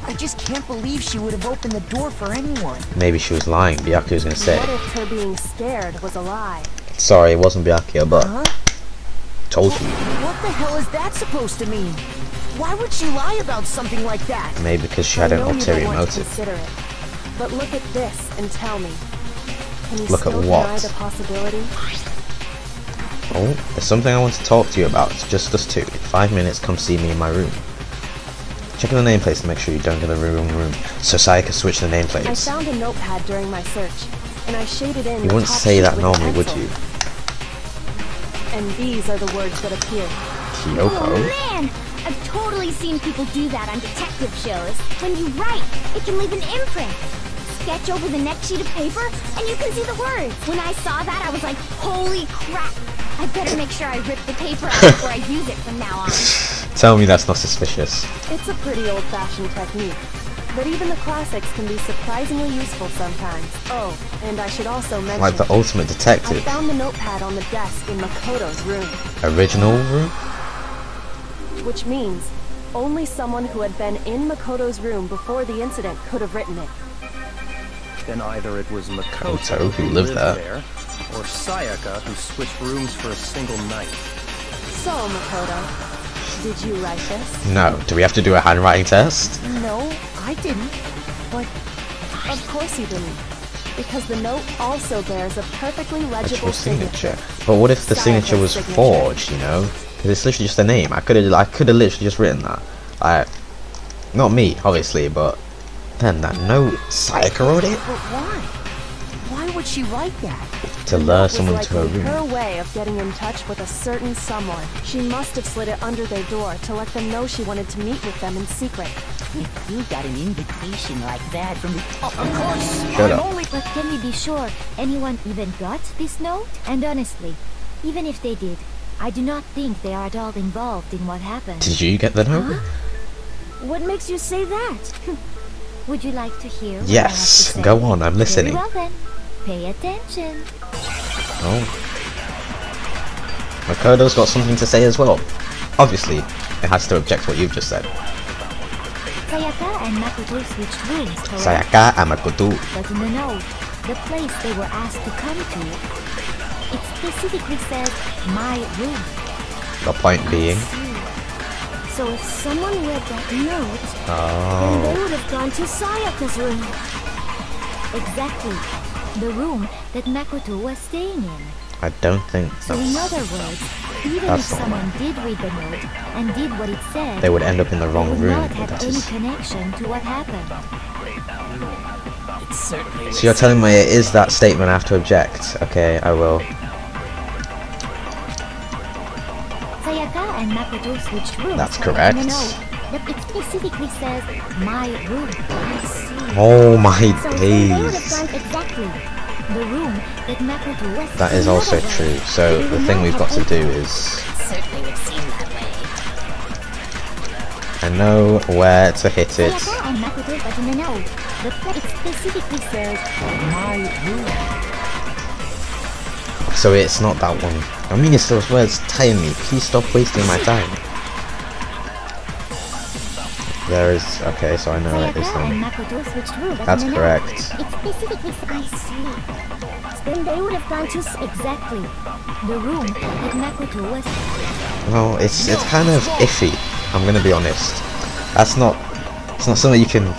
I just can't believe she would have opened the door for anyone. maybe she was lying. Byaku's gonna say, What if her being scared was a lie? sorry, it wasn't Byakuya, but Huh? told you. What the hell is that supposed to mean? Why would she lie about something like that? Maybe because she had I an know you don't ulterior want to motive. consider it, but look at this and tell me. Can you Look at still what? deny the possibility? Oh, there's something I want to talk to you about. It's just us two. In 5 minutes, come see me in my room. Check in the nameplates to make sure you don't get the wrong room. So Sayaka switched the I nameplates. found a notepad during my search, and I shaded in You the wouldn't top say sheet that with a normally, would pencil. you? And these are the words that appear. Kyoko? Oh man! I've totally seen people do that on detective shows. When you write, it can leave an imprint. Sketch over the next sheet of paper, and you can see the words. When I saw that, I was like, holy crap! I better make sure I rip the paper out before I use it from now on. Tell me that's not suspicious. It's a pretty old-fashioned technique, but even the classics can be surprisingly useful sometimes. Oh, and I should also mention, Like the ultimate I detective. found the notepad on the desk in Makoto's room, Original room? which means only someone who had been in Makoto's room before the incident could have written it. Then either it was Makoto, Makoto who lived there. or Sayaka who switched rooms for a single night. So, Makoto, did you write this? No. Do we have to do a handwriting test? No, I didn't. But Of course you didn't, because the note also bears a perfectly legible Legible signature. signature. But what if the signature was signature. forged, you know? Because it's literally just a name. I could have literally just written that. Not me, obviously, but then that note, Sayaka wrote it? but why? Why would she write that? To The lure note was someone to her likely her room. way of getting in touch with a certain someone. She must have slid it under their door to let them know she wanted to meet with them in secret. If you got an invitation like that from the... Of course, Shut I'm up. only... But can we be sure anyone even got this note? And honestly, even if they did, I do not think they are at all involved in what happened. Did you get the note? Huh? What makes you say that? Would you like to hear what Yes, I have to say? go on, I'm listening. Very well then. Pay attention. Oh. Makoto's got something to say as well. Obviously, it has to object to what you've just said. Sayaka and Makoto switched rooms, correct? Sayaka and Makoto. But in the note, the place they were asked to come to, it specifically says, my room. The point being. So if someone read that note, then they Oh. would have gone to Sayaka's room. Exactly. The room that Makoto was staying in. I don't think So in that's... other words, even if That's not someone did read the note and did what it said, They would end up in the wrong would room. not have That any is... connection to what happened. It certainly So you're telling me it is that statement I have to object? Okay, I will. Sayaka and Makoto switched rooms. That's but correct. in the note, that it specifically says my room. I see. Oh my So they would have days. gone exactly the room that Makoto was. That is in also other true. words, So they the would thing not we've have got to any- do is... certainly would seem that way. I know where to hit it. Sayaka and Makoto, but in the note, it specifically says my room. So it's not that one. I mean, it's those words telling me, please stop wasting my time. There is... Okay, so I know it is Sayaka them. and Makoto switched rooms. but That's in the correct. Note, it specifically says I see. Then they would have gone to exactly the room that Makoto was. Well, it's kind of iffy. I'm gonna be honest. It's not something you can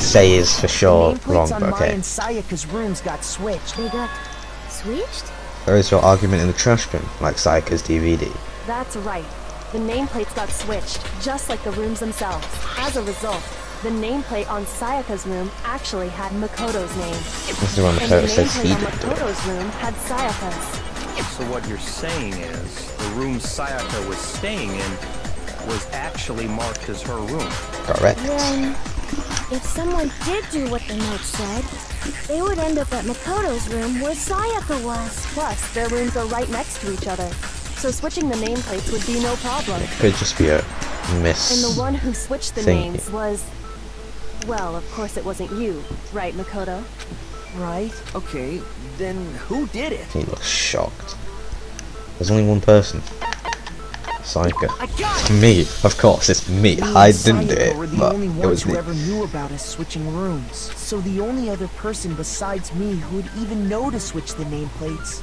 say is for sure wrong. Nameplates on But Mai okay. and Sayaka's rooms got switched. They got switched? There is your argument in the trash bin, like Sayaka's DVD. That's right. The nameplates got switched, just like the rooms themselves. As a result, the nameplate on Sayaka's room actually had Makoto's name. This is when And the Makoto says he nameplate on didn't do it. Makoto's room had Sayaka's. So what you're saying is, the room Sayaka was staying in was actually marked as her room. Correct. Then, if someone did do what the note said, they would end up at Makoto's room where Sayaka was. Plus, their rooms are right next to each other, so switching the nameplates would be no problem. It could just be a miss. And the one who switched the Thingy. names was... Well, of course it wasn't you, right, Makoto? Right? Okay, then who did it? He looks shocked. There's only one person. Sayaka. Me, of course, it's me. Me I and didn't do Sayaka were it, the but only it ones was who me. ever knew about us switching rooms. So the only other person besides me who would even know to switch the nameplates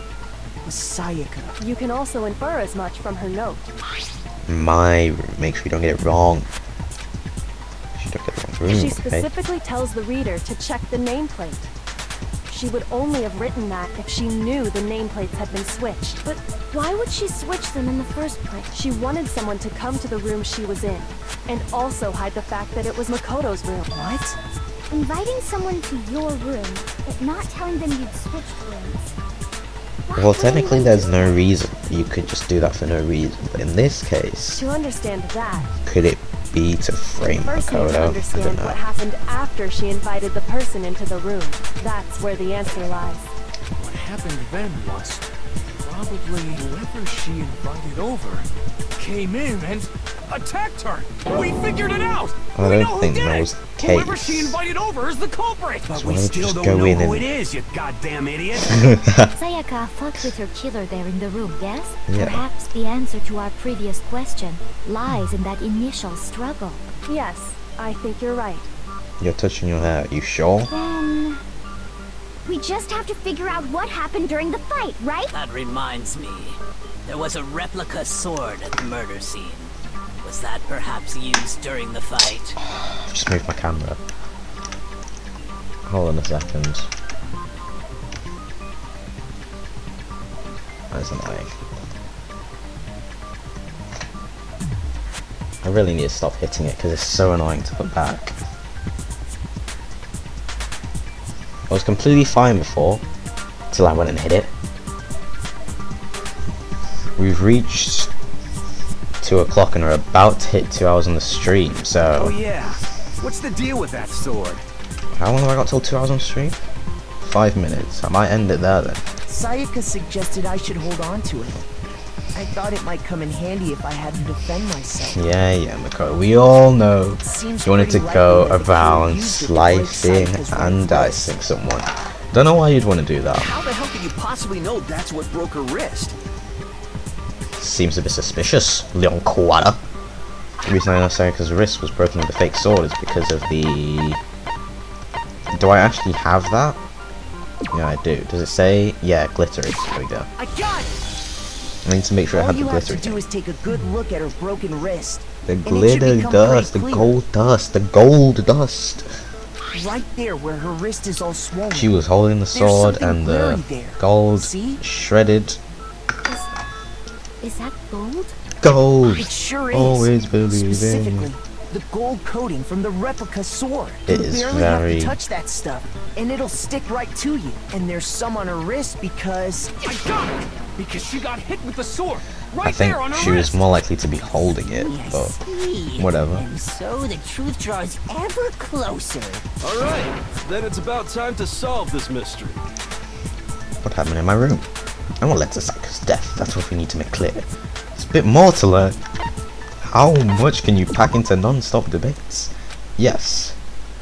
was Sayaka. You can also infer as much from her note. My room. Make sure you don't get it wrong. She don't get the wrong room, She okay? specifically tells the reader to check the nameplate. She would only have written that if she knew the nameplates had been switched. But Why would she switch them in the first place? she wanted someone to come to the room she was in, and also hide the fact that it was Makoto's room. What? Inviting someone to your room, but not telling them you'd switched rooms. Why Well, would technically anyone there's do no that? reason. You could just do that for no reason. But in this case, To understand that, could it be to frame first need to Makoto? I don't understand know. what happened after she invited the person into the room. That's where the answer lies. What happened then was probably whoever she invited over came in and attacked her. We figured it out. I We don't know who think did that it. was the Whoever case. she invited over is the culprit. But So we why don't you still just don't go know in who and- it is, you goddamn idiot. Sayaka fought with her killer there in the room, yes? Yeah. Perhaps the answer to our previous question lies in that initial struggle. Yes, I think you're right. You're touching your hair. You sure? Then... we just have to figure out what happened during the fight, right? That reminds me. There was a replica sword at the murder scene. Was that perhaps used during the fight? Just move my camera. Hold on a second. That's annoying. I really need to stop hitting it because it's so annoying to put back. I was completely fine before, till I went and hit it. We've reached 2 o'clock and we're about to hit 2 hours on the stream, Oh so... yeah. What's the deal with that sword? How long have I got till 2 hours on stream? 5 minutes. I might end it there then. Sayaka suggested I should hold on to it. I thought it might come in handy if I had to defend myself. Yeah, Makoto. We all know Seems you wanted to pretty go likely that the killer around used it to break slicing Sayaka's right and wrist. dicing someone. Don't know why you'd want to do that. How the hell could you possibly know that's what broke her wrist? Seems a bit suspicious, Leon Kawada. The reason I know Sayaka's wrist was broken with a fake sword is because of the... Do I actually have that? Yeah, I do. Does it say? Yeah, glittery. There we go. I got it! I need to make sure I All have the you have to glittery. do is take a good look at her broken wrist. The and it should glitter become dust, the pretty clear. gold dust, the gold dust. Right there where her wrist is all swollen. She was holding the There's sword something and the blurry there. gold See? shredded Is that gold? gold. It sure is. Always Specifically, believing. the gold coating from the replica sword. It You is barely have very- to touch that stuff, and it'll stick right to you. And there's some on her wrist because I got it! Because she got hit with the sword! Right I think there on her she was wrist. more likely to be holding it, I but see. whatever. And so the truth draws ever closer. Alright, then it's about time to solve this mystery. What happened in my room? And what led to Sayaka's death? That's what we need to make clear. There's a bit more to learn. How much can you pack into non-stop debates? Yes,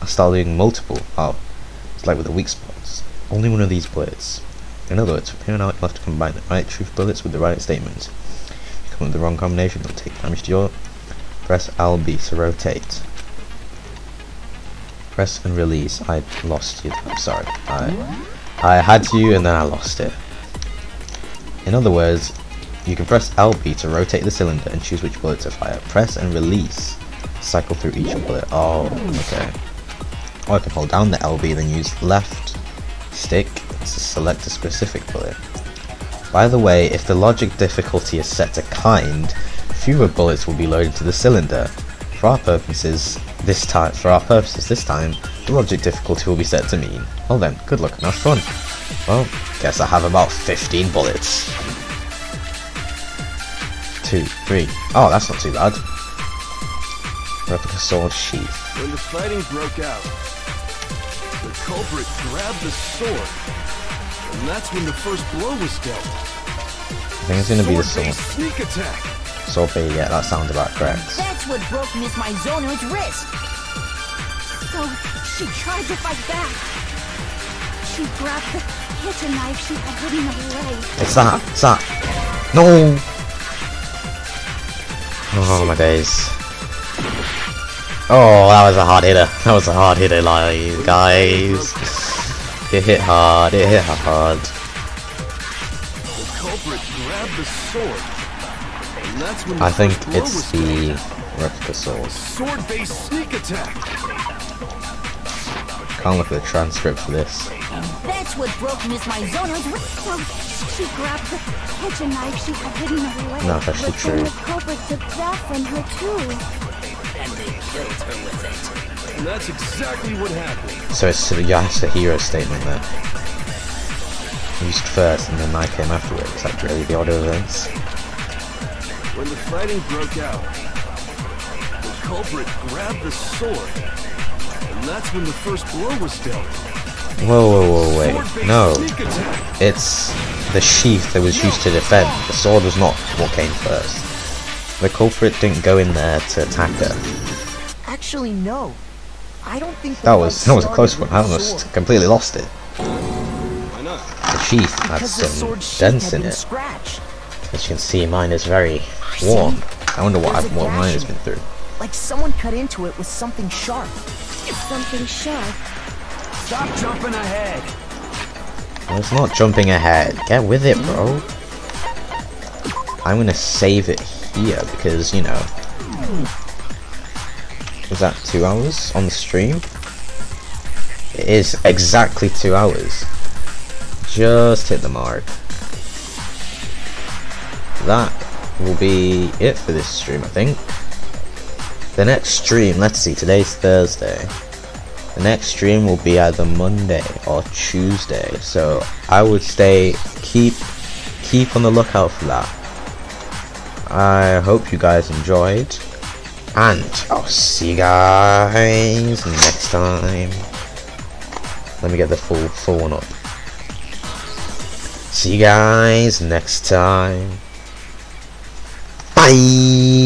I started doing multiple. Oh, it's like with the weak spots. Only one of these bullets. In other words, from here on out, you'll have to combine the right truth bullets with the right statements. If you come up with the wrong combination, it'll take damage to your... Press LB to rotate. Press and release. I lost you. I'm sorry. I had you and then I lost it. In other words, you can press LB to rotate the cylinder and choose which bullet to fire. Press and release. Cycle through each bullet. Oh, okay. Or I can hold down the LB, then use left stick to select a specific bullet. By the way, if the logic difficulty is set to kind, fewer bullets will be loaded to the cylinder. For our purposes this time, the logic difficulty will be set to mean. Well then, good luck and have fun. Well, guess I have about 15 bullets. 2, 3. Oh, that's not too bad. Replica sword sheath. When the fighting broke out, the culprit grabbed the sword, and that's when the first blow was dealt. I think it's gonna be the sword. Sword-based sneak attack. Sword bait, yeah, that sounds about correct. That's what broke Miss Mizono's wrist. So, she tried to fight back. She grabbed the kitchen knife she had hidden away. It's that, it's that. No! Oh my days. Oh, that was a hard hitter. That was a hard hitter, like, guys. It hit hard, it hit hard. The culprit grabbed the sword, and that's when the I think first blow it's was the dealt. replica sword. Sword-based sneak attack. Can't look at the transcript for this. That's what broke Miss Mizono's wrist. So, she grabbed the kitchen knife she had hidden away. No, it's actually but then true. the culprit took that from her too. And they killed her with it. And that's exactly what happened. So it's a hero statement there. Used first and then I came afterwards. It's like really the order of events. When the fighting broke out, the culprit grabbed the sword, and that's when the first blow was dealt. Whoa, wait. Sword-based No. sneak attack. It's the sheath that was used to defend. The sword was not what came first. The culprit didn't go in there to attack her. actually no. I don't think That was a close one. I started with the almost sword. completely lost it. Why not? The sheath had Because the some sword sheath dents had in been it. scratched. As you can see, mine is very warm. I wonder what There's a mine has gash in been through. Like someone cut into it with something sharp. Something sharp. Stop jumping ahead. No, it's not jumping ahead. Get with it, bro. I'm gonna save it here because, you know. Was that 2 hours on the stream? It is exactly 2 hours. Just hit the mark. That will be it for this stream, I think. The next stream, let's see, today's Thursday. The next stream will be either Monday or Tuesday, so I would say keep on the lookout for that. I hope you guys enjoyed, and I'll see you guys next time. Let me get the full one up. See you guys next time. Bye.